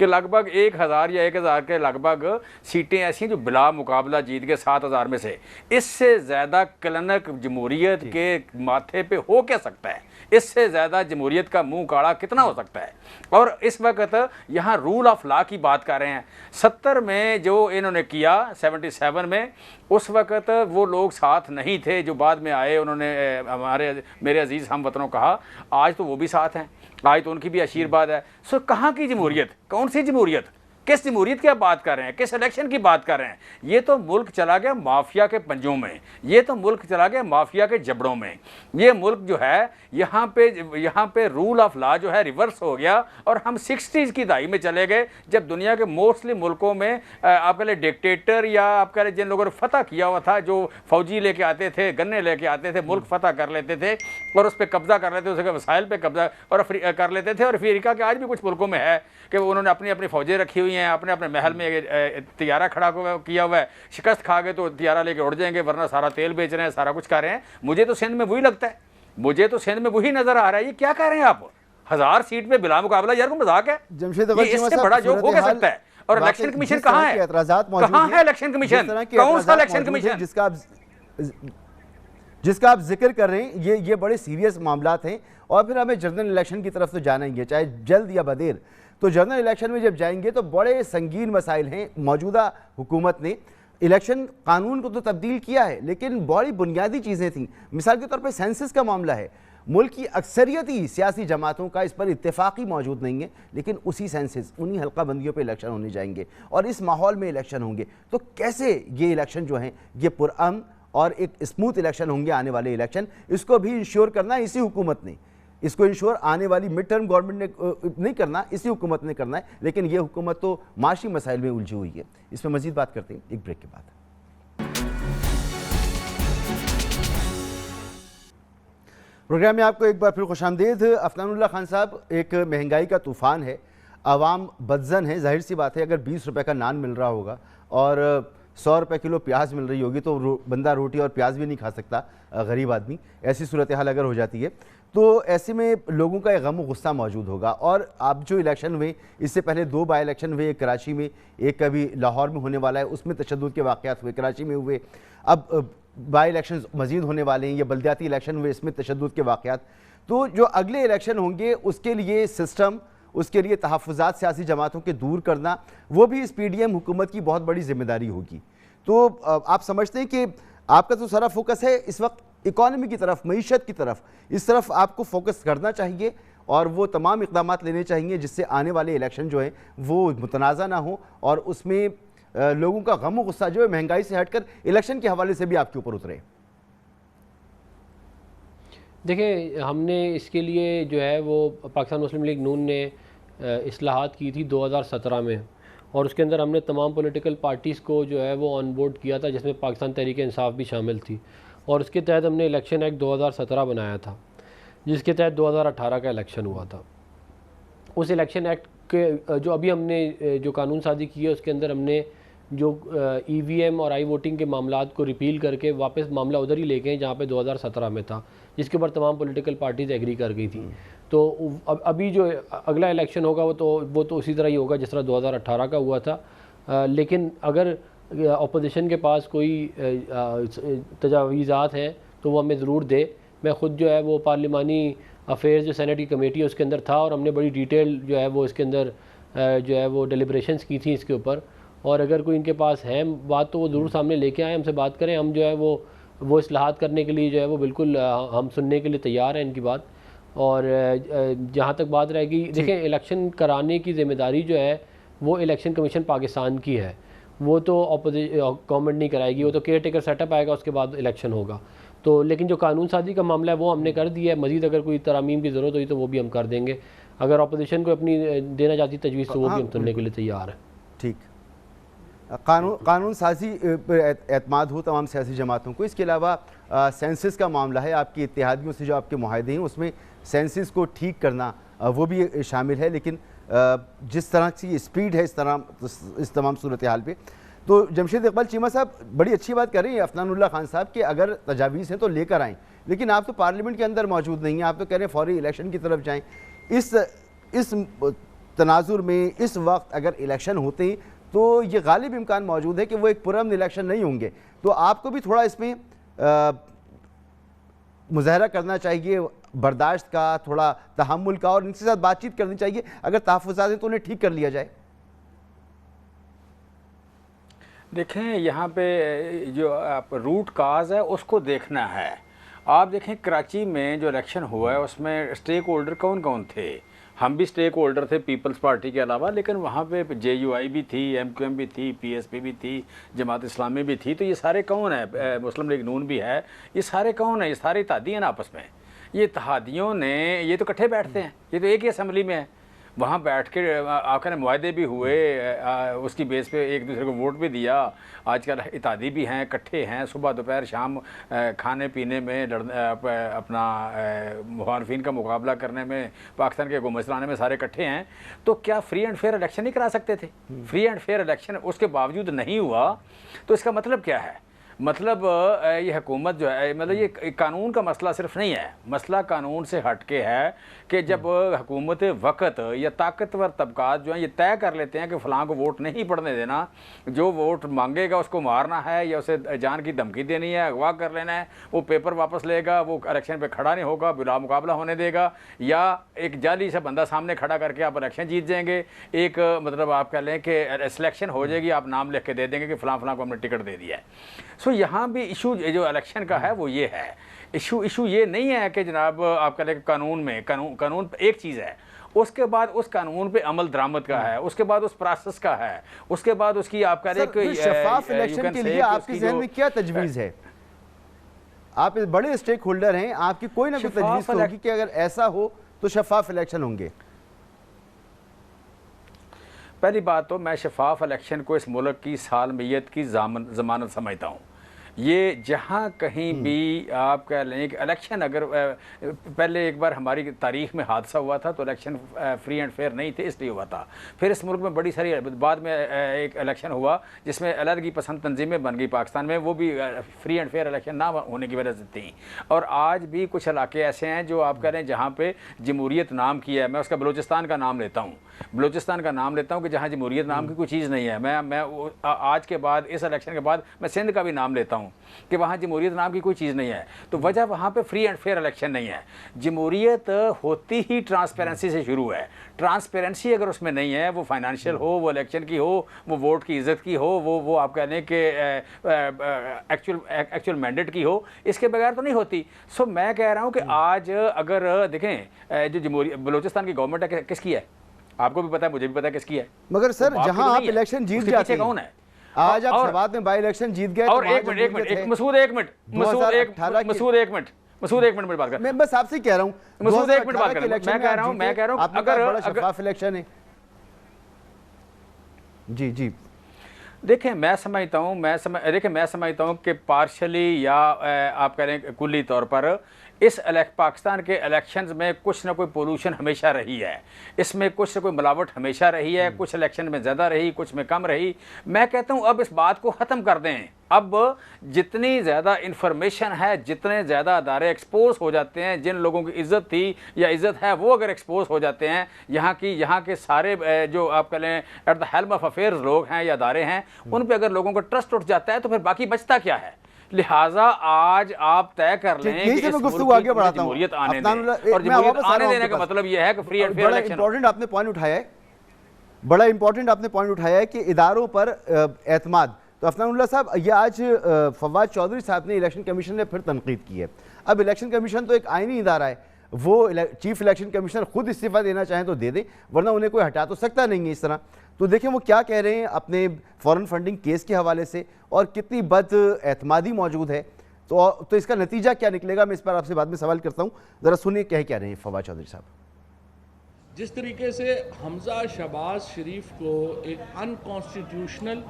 कि लगभग 1000 या 1000 के लगभग सीटें ऐसी जो बिला मुकाबला जीत गए 7000 में से। इससे ज़्यादा कलनक जमहूरियत के माथे पे हो क्या सकता है, इससे ज़्यादा जमहूरियत का मुंह काड़ा कितना हो सकता है। और इस वक्त यहाँ रूल ऑफ लॉ की बात कर रहे हैं। 70 में जो इन्होंने किया, 77 में, उस वक्त वो लोग साथ नहीं थे जो बाद में आए, उन्होंने मेरे अजीज़ हम वतनों कहा, आज तो वो भी साथ हैं, आज तो उनकी भी आशीर्वाद है। सो कहाँ की जमहूरियत, कौन सी जमहूरियत, किस जमहूरियत की आप बात कर रहे हैं, किस इलेक्शन की बात कर रहे हैं। ये तो मुल्क चला गया माफिया के पंजों में, ये तो मुल्क चला गया माफिया के जबड़ों में। ये मुल्क जो है यहाँ पे रूल ऑफ लॉ जो है रिवर्स हो गया। और हम 60s की दहाई में चले गए, जब दुनिया के मोस्टली मुल्कों में आप कह लें डिक्टेटर या आप कह लें जिन लोगों ने फतह किया हुआ था, जो फौजी लेके आते थे, गन्ने लेके आते थे, मुल्क फतह कर लेते थे और उस पर कब्जा कर लेते थे, उसके वसाइल पर कब्जा और कर लेते थे। और अफ्रीका के आज भी कुछ मुल्कों में है कि उन्होंने अपनी अपनी फौजें रखी हुई हैं, अपने अपने महल में तियारा खड़ा किया हुआ है, शिकस्त खा गए तो तियारा लेके उड़ जाएंगे, वरना सारा तेल बेच रहे हैं, सारा कुछ कर रहे हैं। मुझे तो सिंध में वही लगता है, मुझे तो सिंध में वही नजर आ रहा है। ये क्या कर रहे हैं आप, 1000 सीट पे बिला मुकाबला, यार को मजाक है, ये इससे बड़ा जोक हो क्या सकता है। और इलेक्शन कमीशन कहाँ है, कहाँ है इलेक्शन कमीशन, कौन सा इलेक्शन कमीशन जिसका आप जिक्र कर रहे हैं, ये बड़े सीरियस मामलात हैं। और फिर हमें जनरल इलेक्शन की तरफ तो जाना ही है, चाहे जल्द या बदेर। तो जनरल इलेक्शन में जब जाएंगे तो बड़े संगीन मसाइल हैं। मौजूदा हुकूमत ने इलेक्शन कानून को तो तब्दील किया है, लेकिन बड़ी बुनियादी चीज़ें थीं। मिसाल के तौर पर सेंसस का मामला है, मुल्क की अक्सरियती सियासी जमातों का इस पर इत्तेफाकी मौजूद नहीं है, लेकिन उसी सेंसस, उन्हीं हल्का बंदियों पर इलेक्शन होने जाएंगे और इस माहौल में इलेक्शन होंगे। तो कैसे ये इलेक्शन जो हैं ये पुरअमन और एक स्मूथ इलेक्शन होंगे आने वाले इलेक्शन, इसको भी इंश्योर करना इसी हुकूमत ने, इसको इंश्योर आने वाली मिड टर्म गवर्नमेंट ने नहीं करना, इसी हुकूमत ने करना है। लेकिन ये हुकूमत तो माशी मसाइल में उलझी हुई है। इस पर मजीद बात करते हैं एक ब्रेक के बाद। प्रोग्राम में आपको एक बार फिर खुशामदीद। अफनानुल्लाह खान साहब, एक महंगाई का तूफ़ान है, आवाम बदजन है। जाहिर सी बात है, अगर 20 रुपये का नान मिल रहा होगा और 100 रुपये किलो प्याज मिल रही होगी तो बंदा रोटी और प्याज भी नहीं खा सकता, गरीब आदमी। ऐसी सूरत हाल अगर हो जाती है तो ऐसे में लोगों का एक गम और गुस्सा मौजूद होगा। और अब जो इलेक्शन हुए, इससे पहले 2 बाई इलेक्शन हुए, एक कराची में, एक कभी लाहौर में होने वाला है, उसमें तशद्दुद के वाक़यात हुए, कराची में हुए। अब बाई इलेक्शन मज़ीद होने वाले हैं, ये बल्दियाती इलेक्शन हुए, इसमें तशद्दुद के वाक़यात। तो जो अगले इलेक्शन होंगे उसके लिए सिस्टम, उसके लिए तहफ़्फ़ुज़ात सियासी जमातों के दूर करना, वो भी इस PDM हुकूमत की बहुत बड़ी जिम्मेदारी होगी। तो आप समझते हैं कि आपका तो सारा फोकस है इस वक्त इकॉनमी की तरफ, मईशत की तरफ, इस तरफ आपको फोकस करना चाहिए और वो तमाम इक़दामात लेने चाहिए जिससे आने वाले इलेक्शन जो है वो मुतनाज़ा ना हो और उसमें लोगों का गम और गुस्सा जो है महंगाई से हटकर इलेक्शन के हवाले से भी आपके ऊपर उतरे। देखिए, हमने इसके लिए जो है वो पाकिस्तान मुस्लिम लीग नून ने इस्लाहात की थी 2017 में, और उसके अंदर हमने तमाम पॉलिटिकल पार्टीज़ को जो है वो ऑन बोर्ड किया था, जिसमें पाकिस्तान तहरीक इंसाफ भी शामिल थी। और उसके तहत हमने इलेक्शन एक्ट 2017 बनाया था, जिसके तहत 2018 का इलेक्शन हुआ था। उस इलेक्शन एक्ट के जो अभी हमने जो कानून साजी की है, उसके अंदर हमने जो EVM और आई वोटिंग के मामलात को रिपील करके वापस मामला उधर ही ले गए जहाँ पे 2017 में था, जिसके ऊपर तमाम पॉलिटिकल पार्टीज़ एग्री कर गई थी। तो अभी जो अगला इलेक्शन होगा वो तो उसी तरह ही होगा जिस तरह 2018 का हुआ था। लेकिन अगर अपोजिशन के पास कोई तजावीज़ात हैं तो वो हमें ज़रूर दे। मैं ख़ुद जो है वो पार्लिमानी अफेयर्स जो सेनेट की कमेटी है उसके अंदर था और हमने बड़ी डिटेल जो है वो इसके अंदर जो है वो डेलिब्रेशंस की थी इसके ऊपर। और अगर कोई इनके पास है बात तो वो ज़रूर सामने लेके आए, हमसे बात करें। हम जो है वो इस्लाहात करने के लिए जो है वो बिल्कुल हम सुनने के लिए तैयार हैं इनकी बात। और जहाँ तक बात रहेगी, देखें, इलेक्शन कराने की ज़िम्मेदारी जो है वो इलेक्शन कमीशन पाकिस्तान की है, वो तो गवर्नमेंट नहीं कराएगी, वो तो केयर टेकर सेटअप आएगा, उसके बाद इलेक्शन होगा। तो लेकिन जो कानून साजी का मामला है वो हमने कर दिया है। मज़ीद अगर कोई तरामीम की ज़रूरत हुई तो वो भी हम कर देंगे। अगर अपोजिशन को अपनी देना चाहती तजवीज़ तो वो भी हम सुनने के लिए तैयार है। ठीक, कानून साजी पर एतमाद हो तमाम सियासी जमातों को। इसके अलावा सेंसस का मामला है, आपकी इत्तेहादियों से जो आपके मुआहदे हैं उसमें सेंसस को ठीक करना वो भी शामिल है, लेकिन जिस तरह की स्पीड है इस तमाम सूरत हाल पे, तो जमशेद इकबाल चीमा साहब बड़ी अच्छी बात कर रहे हैं अफनानुल्लाह खान साहब कि अगर तजावीज़ हैं तो लेकर आएँ, लेकिन आप तो पार्लियामेंट के अंदर मौजूद नहीं हैं, आप तो कह रहे हैं फौरी इलेक्शन की तरफ जाएँ। इस तनाजुर में इस वक्त अगर इलेक्शन होते हैं तो ये गालिब इम्कान मौजूद है कि वो एक पुरअमन इलेक्शन नहीं होंगे, तो आपको भी थोड़ा इसमें मुजाहरा करना चाहिए बर्दाश्त का, थोड़ा तहम्मुल का, और इनके साथ बातचीत करनी चाहिए। अगर तहफ़्फ़ुज़ात हैं तो उन्हें ठीक कर लिया जाए। देखें, यहाँ पे जो आप रूट काज है उसको देखना है। आप देखें कराची में जो इलेक्शन हुआ है उसमें स्टेक होल्डर कौन कौन थे। हम भी स्टेक होल्डर थे पीपल्स पार्टी के अलावा, लेकिन वहाँ पे JUI भी थी, MQM भी थी, PSP भी थी, जमात इस्लामी भी थी। तो ये सारे कौन है, मुस्लिम लीग नून भी है, ये सारे कौन है, ये सारे इत्तेहादी हैं आपस में। ये इत्तेहादियों ने ये तो इकट्ठे बैठते हैं, ये तो एक ही असम्बली में है, वहाँ बैठ के आकर मुआहदे भी हुए, उसकी बेस पे एक दूसरे को वोट भी दिया। आजकल इत्तेहादी भी हैं, इकट्ठे हैं, सुबह दोपहर शाम खाने पीने में अपना मुखालफिन का मुकाबला करने में, पाकिस्तान के हुकूमत चलाने में सारे इकट्ठे हैं। तो क्या फ्री एंड फेयर इलेक्शन नहीं करा सकते थे? फ्री एंड फेयर इलेक्शन उसके बावजूद नहीं हुआ, तो इसका मतलब क्या है? मतलब ये हुकूमत जो है, मतलब ये कानून का मसला सिर्फ नहीं है, मसला कानून से हट के है कि जब हुकूमत वक़्त या ताकतवर तबकात जो हैं ये तय कर लेते हैं कि फ़लाँ को वोट नहीं पड़ने देना, जो वोट मांगेगा उसको मारना है या उसे जान की धमकी देनी है, अगवा कर लेना है, वो पेपर वापस लेगा, वो इलेक्शन पे खड़ा नहीं होगा, बिला मुकाबला होने देगा, या एक जाली सा बंदा सामने खड़ा करके आप इलेक्शन जीत जाएंगे। एक मतलब आप कह लें कि सिलेक्शन हो जाएगी, आप नाम लिख के दे देंगे कि फ़लाँ फ़लाँ को हमने टिकट दे दिया है। सो यहाँ भी इशू जो इलेक्शन का है वो ये है, इशू ये नहीं है कि जनाब आप कह लें कानून में कानून एक चीज़ है, उसके बाद उस कानून पे अमल दरामद का है, उसके बाद उस प्रोसेस का है, उसके बाद उसकी आप कह रहे हैं शफाफ इलेक्शन के लिए आपके ज़हन में क्या तजवीज़ है? आप बड़े स्टेक होल्डर हैं, आपकी कोई ना कोई तजवीज़ तो होगी कि अगर ऐसा हो तो शफाफ इलेक्शन होंगे। पहली बात तो मैं शफाफ इलेक्शन को इस मुल्क की सालमियत की ज़मानत समझता हूँ। ये जहाँ कहीं भी आप कह लें कि इलेक्शन अगर पहले एक बार हमारी तारीख में हादसा हुआ था तो इलेक्शन फ्री एंड फेयर नहीं थे, इसलिए हुआ था। फिर इस मुल्क में बड़ी सारी बाद में एक इलेक्शन हुआ जिसमें अलहदगी पसंद तंजीमें बन गई पाकिस्तान में, वो भी फ्री एंड फेयर इलेक्शन ना होने की वजह से थी। और आज भी कुछ इलाके ऐसे हैं जो आप कह रहे हैं जहाँ पर जमहूरियत नाम किया है। मैं उसका बलूचिस्तान का नाम लेता हूँ, बलूचिस्तान का नाम लेता हूँ कि जहाँ जमहूरियत नाम की कोई चीज़ नहीं है। मैं आज के बाद, इस इलेक्शन के बाद मैं सिंध का भी नाम लेता हूँ कि वहाँ जमहूरियत नाम की कोई चीज़ नहीं है। तो वजह वहाँ पे फ्री एंड फेयर इलेक्शन नहीं है। जमहूरियत होती ही ट्रांसपेरेंसी से शुरू है। ट्रांसपेरेंसी अगर उसमें नहीं है, वो फाइनेंशियल हो, वो इलेक्शन की हो, वो वोट की इज्जत की हो, वो आप कह लें कि एक्चुअल मैंडेट की हो, इसके बगैर तो नहीं होती। सो मैं कह रहा हूँ कि आज अगर देखें जो जमहूरियत बलूचिस्तान की गवर्नमेंट है किसकी है, आपको भी पता है, मुझे भी पता है किसकी है। मगर सर जहां आप इलेक्शन जीत जाते हैं, कौन है? आज आप शबाब में बाई इलेक्शन जीत गए। और एक मिनट मसूद एक मिनट मेरी बात कर, मैं बस आपसे कह रहा हूं, मसूद एक मिनट बात कर, मैं कह रहा हूं अगर शफाफ इलेक्शन है। जी देखें, मैं समझता हूं कि पार्शली या आप कह रहे हैं कुल्ली तौर पर इस पाकिस्तान के इलेक्शंस में कुछ ना कोई पोल्यूशन हमेशा रही है, इसमें कुछ ना कोई मिलावट हमेशा रही है, कुछ इलेक्शन में ज़्यादा रही, कुछ में कम रही। मैं कहता हूं अब इस बात को ख़त्म कर दें। अब जितनी ज़्यादा इन्फॉर्मेशन है, जितने ज़्यादा अदारे एक्सपोज हो जाते हैं, जिन लोगों की इज़्ज़त थी या इज़्ज़त है वो अगर एक्सपोज हो जाते हैं, यहाँ के सारे जो आप कह लें at the helm of affairs लोग हैं या अदारे हैं, उन पर अगर लोगों का ट्रस्ट उठ जाता है तो फिर बाकी बचता क्या है? लिहाजा आज आप तय कर लें कि इस मुल्क की जमहूरियत आने दें, और जमहूरियत आने देने का मतलब यह है कि free and fair election. Important आपने पॉइंट उठाया है, बड़ा इंपॉर्टेंट आपने पॉइंट उठाया है कि इदारों पर एतमाद। तो अफनानुल्लाह साहब, ये आज फवाद चौधरी साहब ने इलेक्शन कमीशन ने फिर तनकीद की है। अब इलेक्शन कमीशन तो एक आईनी इदारा है, वो चीफ इलेक्शन कमिश्नर खुद इस्तीफा देना चाहें तो दे दें, वरना उन्हें कोई हटा तो सकता नहीं है इस तरह। तो देखें वो क्या कह रहे हैं अपने फॉरेन फंडिंग केस के हवाले से, और कितनी बद एतमादी मौजूद है। तो इसका नतीजा क्या निकलेगा, मैं इस पर आपसे बाद में सवाल करता हूँ। ज़रा सुनिए क्या रहे हैं फवाद चौधरी साहब। जिस तरीके से हमज़ा शहबाज शरीफ को एक अनकॉन्स्टिट्यूशनल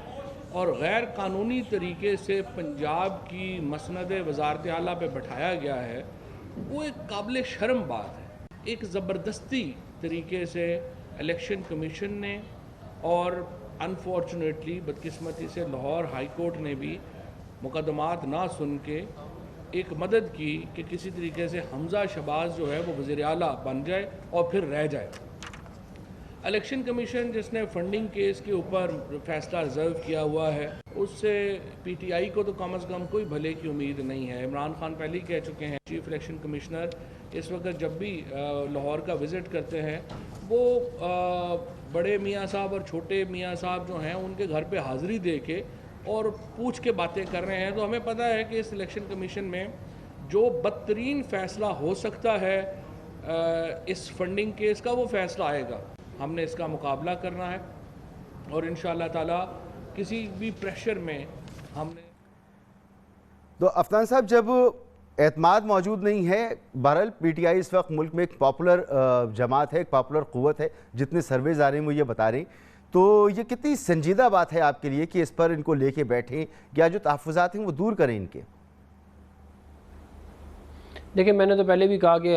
और गैर कानूनी तरीके से पंजाब की मसनद वज़ारत आला पे बैठाया गया है, वो एक काबिल शर्म बात है। एक ज़बरदस्ती तरीके से इलेक्शन कमीशन ने और अनफॉर्चुनेटली बदकिस्मती से लाहौर हाई कोर्ट ने भी मुकदमात ना सुन के एक मदद की कि किसी तरीके से हमज़ा शहबाज जो है वो वज़ीर आला बन जाए और फिर रह जाए। इलेक्शन कमीशन जिसने फंडिंग केस के ऊपर फैसला रिजर्व किया हुआ है, उससे पीटीआई को तो कम अज़ कम कोई भले की उम्मीद नहीं है। इमरान खान पहले ही कह चुके हैं, चीफ इलेक्शन कमिश्नर इस वक्त जब भी लाहौर का विज़िट करते हैं वो बड़े मियाँ साहब और छोटे मियाँ साहब जो हैं उनके घर पे हाज़िरी दे के और पूछ के बातें कर रहे हैं। तो हमें पता है कि इस इलेक्शन कमीशन में जो बदतरीन फ़ैसला हो सकता है इस फंडिंग केस का, वो फ़ैसला आएगा। हमने इसका मुकाबला करना है और इंशाअल्लाह ताला किसी भी प्रेशर में हमने। तो अफनान साहब, जब एतमाद मौजूद नहीं है, बहरहाल पीटीआई इस वक्त मुल्क में एक पॉपुलर जमात है, एक पॉपुलर क़ुव्वत है, जितने सर्वेज आ रहे हैं वो ये बता रहे हैं, तो ये कितनी संजीदा बात है आपके लिए कि इस पर इनको लेके बैठें या जो तहफ़्फ़ुज़ात हैं वो दूर करें इनके? देखिए, मैंने तो पहले भी कहा कि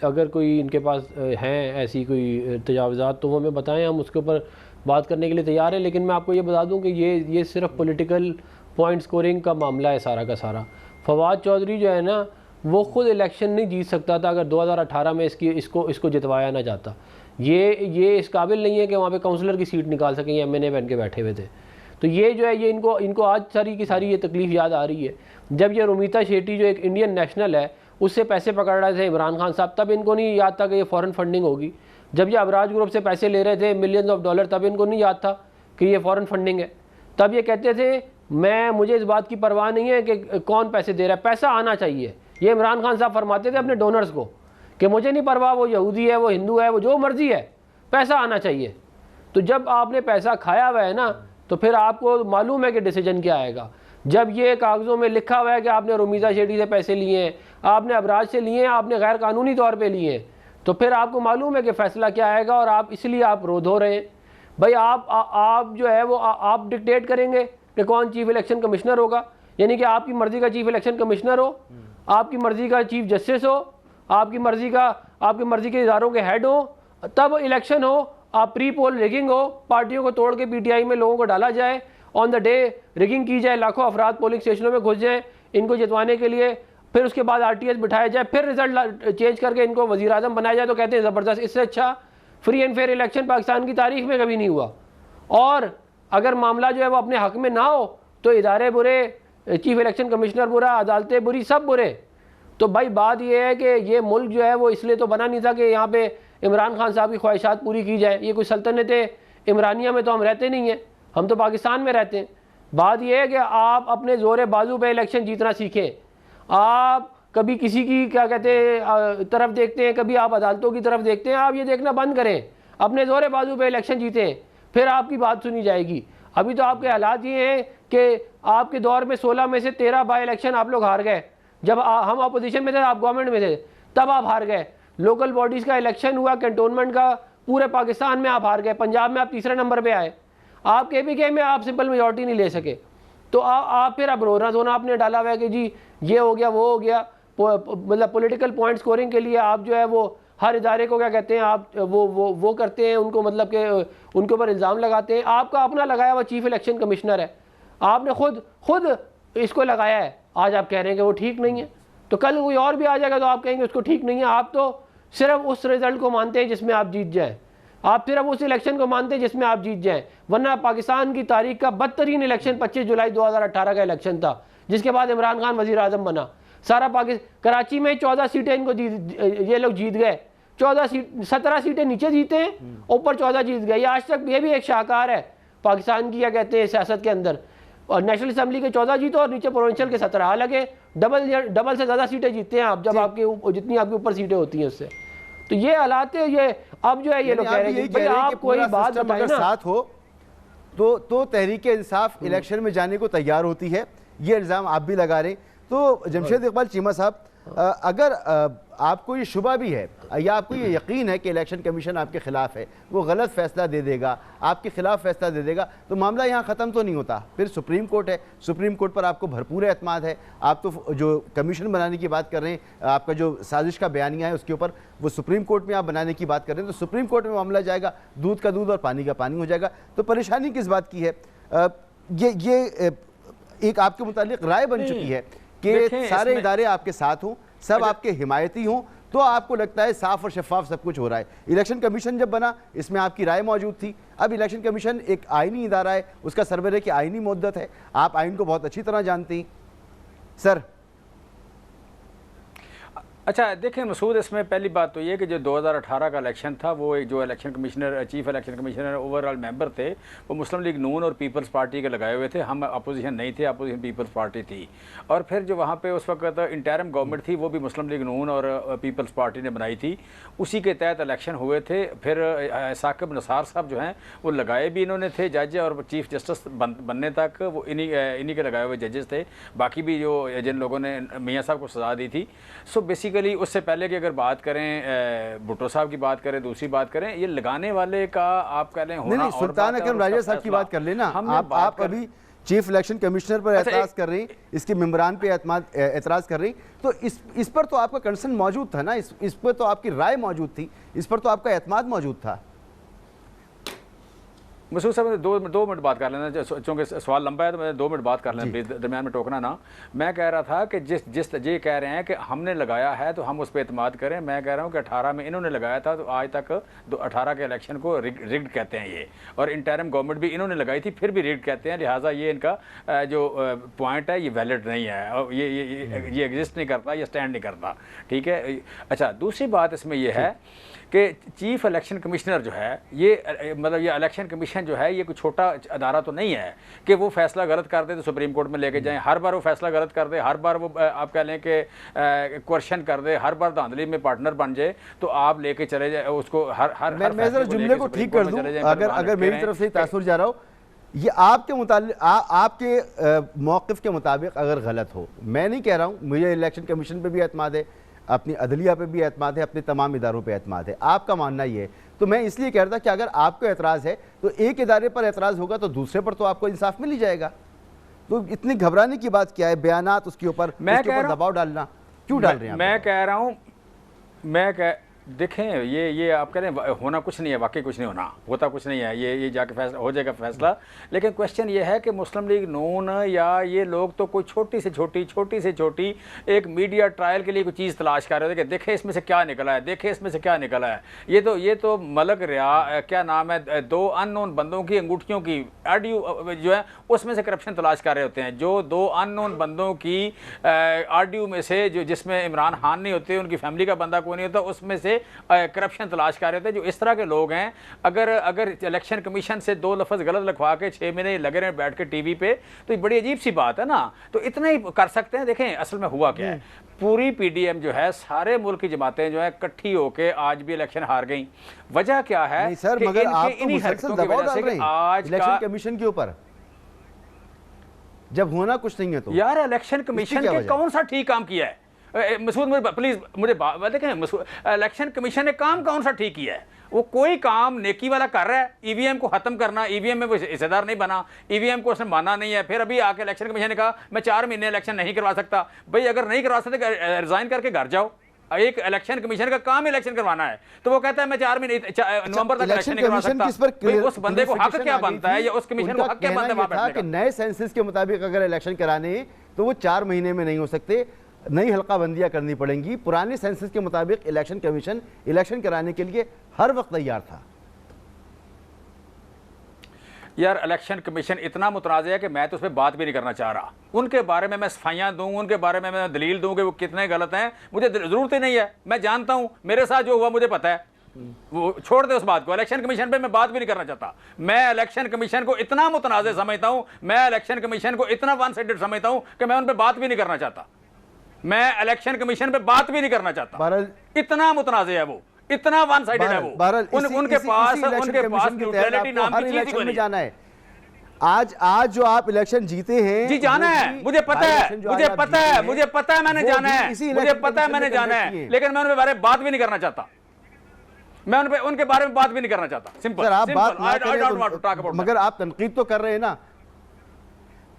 अगर कोई इनके पास हैं ऐसी कोई तजावज़ात तो वो हमें बताएं, हम उसके ऊपर बात करने के लिए तैयार हैं। लेकिन मैं आपको ये बता दूं कि ये सिर्फ पॉलिटिकल पॉइंट स्कोरिंग का मामला है सारा का सारा। फवाद चौधरी जो है ना, वो ख़ुद इलेक्शन नहीं जीत सकता था अगर 2018 में इसको जितवाया ना जाता। ये इस काबिल नहीं है कि वहाँ पे काउंसलर की सीट निकाल सकें, ये एमएनए बन के बैठे हुए थे। तो ये जो है ये इनको आज सारी की सारी ये तकलीफ़ याद आ रही है। जब ये रुमीता शेट्टी जो एक इंडियन नेशनल है उससे पैसे पकड़ रहे थे इमरान खान साहब, तब इनको नहीं याद था कि ये फ़ॉरेन फंडिंग होगी। जब ये अबराज ग्रुप से पैसे ले रहे थे मिलियंस ऑफ डॉलर, तब इनको नहीं याद था कि ये फ़ॉरेन फंडिंग है। तब ये कहते थे मुझे इस बात की परवाह नहीं है कि कौन पैसे दे रहा है, पैसा आना चाहिए। ये इमरान खान साहब फरमाते थे अपने डोनर्स को कि मुझे नहीं परवाह वो यहूदी है, वो हिंदू है, वो जो मर्ज़ी है, पैसा आना चाहिए। तो जब आपने पैसा खाया हुआ है ना, तो फिर आपको मालूम है कि डिसीजन क्या आएगा। जब ये कागज़ों में लिखा हुआ है कि आपने रुमीज़ा शेट्टी से पैसे लिए हैं, आपने अबराज से लिए हैं, आपने गैर कानूनी तौर पे लिए हैं, तो फिर आपको मालूम है कि फ़ैसला क्या आएगा और आप इसलिए आप रोध हो रहे हैं। भाई आप जो है वो आप डिक्टेट करेंगे कि कौन चीफ इलेक्शन कमिश्नर होगा, यानी कि आपकी मर्ज़ी का चीफ इलेक्शन कमिश्नर हो, आपकी मर्ज़ी का चीफ जस्टिस हो, आपकी मर्ज़ी के इदारों के हेड हो, तब इलेक्शन हो। आप प्री पोल रिगिंग हो, पार्टियों को तोड़ के पीटीआई में लोगों को डाला जाए, ऑन द डे रिगिंग की जाए, लाखों अफराद पोलिंग स्टेशनों में घुस जाएँ इनको जितवाने के लिए, फिर उसके बाद आरटीएस बिठाया जाए, फिर रिजल्ट चेंज करके इनको वज़ीर आज़म बनाया जाए, तो कहते हैं ज़बरदस्त। इससे अच्छा free and fair election Pakistan की तारीख में कभी नहीं हुआ। और अगर मामला जो है वो अपने हक़ में ना हो तो इदारे बुरे, चीफ इलेक्शन कमिश्नर बुरा, अदालतें बुरी, सब बुरे। तो भाई बात यह है कि ये मुल्क जो है वो इसलिए तो बना नहीं था कि यहाँ पे इमरान खान साहब की ख्वाहिशात पूरी की जाए। ये कोई सल्तनत इमरानिया में तो हम रहते नहीं हैं, हम तो पाकिस्तान में रहते हैं। बात यह है कि आप अपने ज़ोर बाजू पे इलेक्शन जीतना सीखें। आप कभी किसी की क्या कहते हैं तरफ देखते हैं, कभी आप अदालतों की तरफ देखते हैं, आप ये देखना बंद करें, अपने ज़ोर बाजू पे इलेक्शन जीतें, फिर आपकी बात सुनी जाएगी। अभी तो आपके हालात ये हैं कि आपके दौर में 16 में से 13 बाई इलेक्शन आप लोग हार गए। जब हम अपोजिशन में थे, आप गवर्नमेंट में थे, तब आप हार गए। लोकल बॉडीज़ का इलेक्शन हुआ, कैंटोनमेंट का, पूरे पाकिस्तान में आप हार गए। पंजाब में आप तीसरे नंबर पे आए, आप KPK में आप सिंपल मेजॉरिटी नहीं ले सके। तो आप फिर अब रोना धोना आपने डाला हुआ है कि जी ये हो गया वो हो गया। मतलब पॉलिटिकल पॉइंट स्कोरिंग के लिए आप जो है वो हर इदारे को क्या कहते हैं, आप वो करते हैं, उनको मतलब कि उनके ऊपर इल्ज़ाम लगाते हैं। आपका अपना लगाया हुआ चीफ इलेक्शन कमिश्नर है, आपने खुद इसको लगाया है, आज आप कह रहे हैं कि वो ठीक नहीं है, तो कल कोई और भी आ जाएगा तो आप कहेंगे उसको ठीक नहीं है। आप तो सिर्फ उस रिज़ल्ट को मानते हैं जिसमें आप जीत जाएँ, आप सिर्फ उस इलेक्शन को मानते हैं जिसमें आप जीत जाएं। वरना पाकिस्तान की तारीख का बदतरीन इलेक्शन 25 जुलाई 2018 का इलेक्शन था, जिसके बाद इमरान खान वज़ीर आज़म बना। सारा कराची में 14 सीटें इनको ये लोग जीत गए, 17 सीटें नीचे जीते हैं, ऊपर 14 जीत गए। ये आज तक ये भी एक शाहकार है पाकिस्तान की क्या कहते हैं सियासत के अंदर। और नेशनल असम्बली के 14 जीतो और नीचे प्रोविंशियल के 17। हालांकि डबल से ज़्यादा सीटें जीतते हैं आप, जब आपके जितनी आपके ऊपर सीटें होती हैं उससे। तो ये हालात है। ये अब जो है ये लोग कह रहे हैं कि आप कोई बात बताएं ना, साथ हो तो तहरीक इंसाफ इलेक्शन में जाने को तैयार होती है, ये इल्ज़ाम आप भी लगा रहे हैं। तो जमशेद इकबाल चीमा साहब, अगर आपको ये शुबा भी है या आपको ये यकीन है कि इलेक्शन कमीशन आपके खिलाफ है, वो गलत फैसला दे देगा, आपके खिलाफ फैसला दे देगा, तो मामला यहाँ ख़त्म तो नहीं होता। फिर सुप्रीम कोर्ट है, सुप्रीम कोर्ट पर आपको भरपूर एतमाद है। आप तो जो कमीशन बनाने की बात कर रहे हैं, आपका जो साजिश का बयानिया है उसके ऊपर, वो सुप्रीम कोर्ट में आप बनाने की बात कर रहे हैं, तो सुप्रीम कोर्ट में मामला जाएगा, दूध का दूध और पानी का पानी हो जाएगा। तो परेशानी किस बात की है? ये एक आपके मुतालिक राय बन चुकी है कि सारे इदारे आपके साथ हों, सब आपके हिमायती हों, तो आपको लगता है साफ और शफाफ सब कुछ हो रहा है। इलेक्शन कमीशन जब बना, इसमें आपकी राय मौजूद थी। अब इलेक्शन कमीशन एक आईनी इदारा है, उसका सरबराह की आईनी मुद्दत है, आप आइन को बहुत अच्छी तरह जानते हैं सर। अच्छा देखें मसूद, इसमें पहली बात तो ये कि जो 2018 का इलेक्शन था, वो एक जो election commissioner, chief election commissioner overall member थे, वो मुस्लिम लीग नून और पीपल्स पार्टी के लगाए हुए थे। हम अपोजिशन नहीं थे, अपोजिशन पीपल्स पार्टी थी। और फिर जो वहाँ पे उस वक्त इंटरिम गवर्नमेंट थी, वो भी मुस्लिम लीग नून और पीपल्स पार्टी ने बनाई थी। उसी के तहत इलेक्शन हुए थे। फिर साकिब निसार साहब जो हैं वो लगाए भी इन्होंने थे जज, और चीफ जस्टिस बनने तक वो इन्हीं के लगाए हुए जजेस थे। बाकी भी जो जिन लोगों ने मियाँ साहब को सजा दी थी। सो बेसिकली उससे पहले की अगर बात करें, भुट्टो साहब की बात करें, दूसरी बात करें, ये लगाने वाले का आप कह रहे हैं नहीं, सुल्तान अकरम राजा साहब की बात कर लेना। आप अभी चीफ इलेक्शन कमिश्नर पर एतराज कर रहे हैं, इसके मेंबरान पे एतराज कर रहे हैं, तो इस पर तो आपका कंसर्न मौजूद था ना, इस पर तो आपकी राय मौजूद थी, इस पर तो आपका एतमाद मौजूद था। मसूद साहब दो मिनट बात कर लेना, चूँकि सवाल लंबा है तो मैं 2 मिनट बात कर लेना प्लीज़, दरमियान में टोकना ना। मैं कह रहा था कि जिस ये कह रहे हैं कि हमने लगाया है तो हम उस पर एतमाद करें। मैं कह रहा हूँ कि 18 में इन्होंने लगाया था, तो आज तक 18 के इलेक्शन को रिग्ड कहते हैं ये, और इंटरिम गवर्नमेंट भी इन्होंने लगाई थी, फिर भी रिग्ड कहते हैं। लिहाजा ये इनका जो पॉइंट है ये वैलिड नहीं है, और ये एग्जिस्ट नहीं करता, ये स्टैंड नहीं करता। ठीक है। अच्छा, दूसरी बात इसमें यह है कि चीफ इलेक्शन कमिश्नर जो है, ये मतलब ये इलेक्शन कमीशन जो है, ये कोई छोटा अदारा तो नहीं है कि वो फैसला गलत कर दे तो सुप्रीम कोर्ट में लेके जाएं, हर बार वो फैसला गलत कर दे, हर बार वो आप कह लें कि क्वेश्चन कर दे, हर बार धांधली में पार्टनर बन जाए, तो आप लेके चले जाए उसको। मैं जरा जुमले को ठीक कर दूं, अगर मेरी तरफ से तासुर जा रहा हो, ये आपके मुतालिक आपके मौक़िफ़ के मुताबिक अगर गलत हो, मैं नहीं कह रहा हूँ, मुझे इलेक्शन कमीशन पे भी एतमाद है, अपनी अदलिया पे भी एतमाद है, अपने तमाम इदारों पे एतमाद है, आपका मानना ये है। तो मैं इसलिए कह रहा था कि अगर आपको एतराज़ है तो एक इदारे पर एतराज़ होगा तो दूसरे पर तो आपको इंसाफ मिल ही जाएगा। तो इतनी घबराने की बात क्या है? बयानात उसके ऊपर दबाव डालना क्यों डाल रहे हैं? मैं कह रहा हूँ, देखें ये आप कह रहे हैं होना कुछ नहीं है, वाकई कुछ नहीं होता कुछ नहीं है, ये जाके फैसला हो जाएगा फैसला। लेकिन क्वेश्चन ये है कि मुस्लिम लीग नून या ये लोग तो कोई छोटी से छोटी एक मीडिया ट्रायल के लिए कोई चीज़ तलाश कर रहे थे कि देखें इसमें से क्या निकला है, देखें इसमें से क्या निकला है। ये तो मलक रिया क्या नाम है, 2 अननोन बंदों की अंगूठियों की ऑडियो जो है उसमें से करप्शन तलाश कर रहे होते हैं। जो 2 अननोन बंदों की ऑडियो में से, जो जिसमें इमरान खान नहीं होते, उनकी फैमिली का बंदा कोई नहीं होता, उसमें से करप्शन तलाश कर रहे थे। जो इस तरह के लोग हैं, अगर इलेक्शन कमीशन से 2 लफ्ज़ गलत लिखवा के 6 महीने लगे रहे बैठ के टीवी पे, तो बड़ी अजीब सी बात है ना। तो इतना ही कर सकते हैं। देखें असल में हुआ क्या है, पूरी पीडीएम जो है, सारे मुल्क की जमातें जो है इकट्ठी होके आज भी इलेक्शन हार गई। वजह क्या है? नहीं सर, मगर आप तो मुसलसल दबाव डाल रहे हैं आज इलेक्शन कमीशन के ऊपर, जब होना कुछ नहीं है तो। यार इलेक्शन कमीशन ने कौन सा ठीक काम किया है? मसूद प्लीज मुझे देखें, इलेक्शन कमीशन ने काम कौन सा ठीक किया है? वो कोई काम नेकी वाला कर रहा है। ईवीएम को खत्म करना, ईवीएम में वो हिस्सेदार नहीं बना, ईवीएम को उसने माना नहीं है। फिर अभी आके इलेक्शन कमीशन ने कहा मैं 4 महीने इलेक्शन नहीं करवा सकता। भाई अगर नहीं करवा सकते रिजाइन करके घर जाओ। एक इलेक्शन कमीशन का काम इलेक्शन करवाना है, तो वो कहता है मैं 4 महीने नवंबर तक इलेक्शन नहीं करवा सकता। उस बंदे को हक क्या बनता है, या उस कमीशन को हक क्या बनता है? नए सेंसस के मुताबिक अगर इलेक्शन कराने हैं तो वो 4 महीने में नहीं हो सकते, नई हल्काबंदियां करनी पड़ेंगी। पुराने सेंसस के मुताबिक इलेक्शन कमीशन इलेक्शन कराने के लिए हर वक्त तैयार था। यार इलेक्शन कमीशन इतना मुतनाज़ है कि मैं तो उस पर बात भी नहीं करना चाह रहा। उनके बारे में मैं सफाइयाँ दूँ, उनके बारे में मैं दलील दूँ कि वो कितने गलत हैं, मुझे ज़रूरत ही नहीं है। मैं जानता हूँ, मेरे साथ जो हुआ मुझे पता है। वो छोड़ दे उस बात को। इलेक्शन कमीशन पे मैं बात भी नहीं करना चाहता। मैं इलेक्शन कमीशन को इतना मुतनाज़ समझता हूँ, मैं इलेक्शन कमीशन को इतना वन साइडेड समझता हूँ कि मैं उन पर बात भी नहीं करना चाहता। मैं इलेक्शन कमीशन पे बात भी नहीं करना चाहता। इतना मुतनाज़ है वो, इतना वन साइडेड है वो। उनके पास न्यूट्रलिटी नाम की चीज ही कोई नहीं। जाना है। आज जो आप इलेक्शन जीते हैं जी जाना है, मुझे पता है, मुझे पता है, मुझे पता है मैंने जाना है, मुझे पता है मैंने जाना है, लेकिन मैं उनके बारे में बात भी नहीं करना चाहता, मैं उनके बारे में बात भी नहीं करना चाहता। सिंपल, सर आप बात ना I don't want to talk करें about मगर आप तनकीद तो कर रहे हैं ना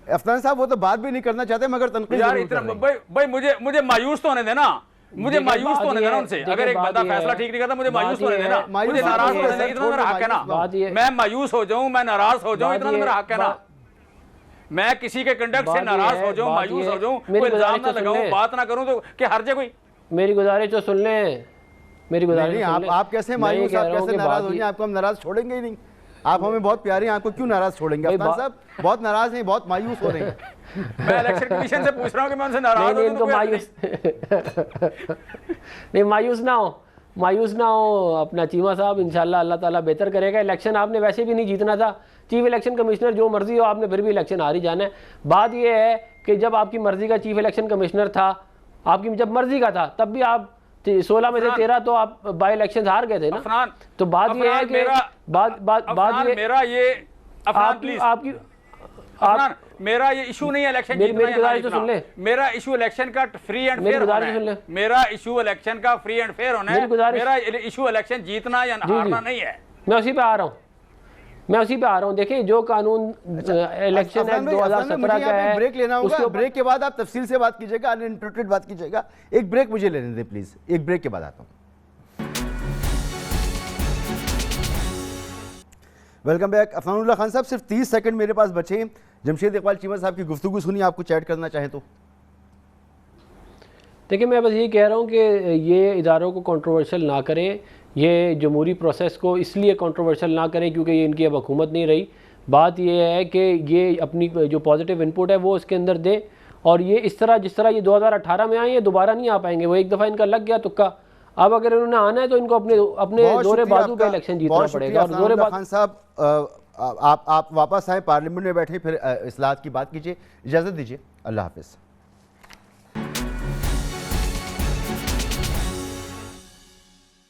अफनान साहब, वो तो बात भी नहीं करना चाहते मगर तनकीद यार जरूर इतना कर रहे हैं। भाई मुझे मायूस तो होने देना, मुझे मायूस तो होने देना उनसे। अगर एक बंदा फैसला ठीक नहीं करता मुझे मायूस तो होने देना, मुझे नाराज होने देना, इतना मेरा हक है ना। मैं मायूस हो जाऊं, मैं नाराज हो जाऊं, इतना मेरा हक है ना। मैं किसी के कंडक्ट से नाराज हो जाऊं, मायूस हो जाऊं, कोई इल्जाम ना लगाऊं, बात ना करूं तो क्या हर जगह कोई। मेरी गुजारिश तो सुन लें, मेरी गुजारिश आप कैसे मायूस, आप कैसे नाराज हो जाए, आपको हम नाराज छोड़ेंगे ही नहीं। आप हमें बहुत प्यारे हैं, आपको क्यों नाराज छोड़ेंगे? अफनान साहब बहुत नाराज हैं, बहुत मायूस हो रहे हैं। मैं इलेक्शन कमीशन से पूछ रहा हूं कि मैं उनसे नाराज हूं तो मायूस नहीं, मायूस ना हो अपना चीमा साहब, इंशाल्लाह अल्लाह ताला बेहतर करेगा। इलेक्शन आपने वैसे भी नहीं जीतना था, चीफ इलेक्शन कमिश्नर जो मर्जी हो आपने फिर भी इलेक्शन हार ही जाना है। बात यह है कि जब आपकी मर्जी का चीफ इलेक्शन कमिश्नर था, आपकी जब मर्जी का था, तब भी आप 16 में से 13 तो आप बाई इलेक्शन हार गए थे ना। तो बात यह है कि बात ये मेरा ये आपकी मेरा ये इशू नहीं है इलेक्शन जीतना या जीतना। मेरा इशू इलेक्शन का फ्री एंड फेयर होना है। मेरा इशू इलेक्शन का फ्री एंड फेयर होना है। मेरा इशू इलेक्शन जीतना या हारना नहीं है। मैं उसी पे आ रहा हूँ। देखिए जो कानून इलेक्शन एक्ट 2017 का है, ब्रेक लेना होगा, ब्रेक के बाद आप तफसील से बात कीजिएगा, अनइंटरप्टेड बात कीजिएगा। एक ब्रेक मुझे लेने दें प्लीज, एक ब्रेक के बाद आता हूँ। Welcome back. अफनानुल्लाह खान साहब, सिर्फ 30 सेकंड मेरे पास बचे हैं। जमशेद इकबाल चीमा साहब की गुफ्तगू सुनी, आप कुछ ऐड करना चाहें तो। देखिए मैं बस ये कह रहा हूँ कि ये इदारों को कंट्रोवर्शियल ना करें, ये जमहूरी प्रोसेस को इसलिए कंट्रोवर्शियल ना करें क्योंकि ये इनकी अब हुकूमत नहीं रही। बात ये है कि ये अपनी जो पॉजिटिव इनपुट है वो इसके अंदर दें, और ये इस तरह जिस तरह ये 2018 में आए ये दोबारा नहीं आ पाएंगे। वो एक दफ़ा इनका लग गया तुक्का, अब अगर इन्होंने आना है तो इनको अपने जोरे बाजू पे इलेक्शन जीतना पड़ेगा। और जोरे खान साहब आप वापस आए, पार्लियामेंट में बैठे, फिर इस्लाहत की बात कीजिए। इजाज़त दीजिए, अल्लाह हाफिज़।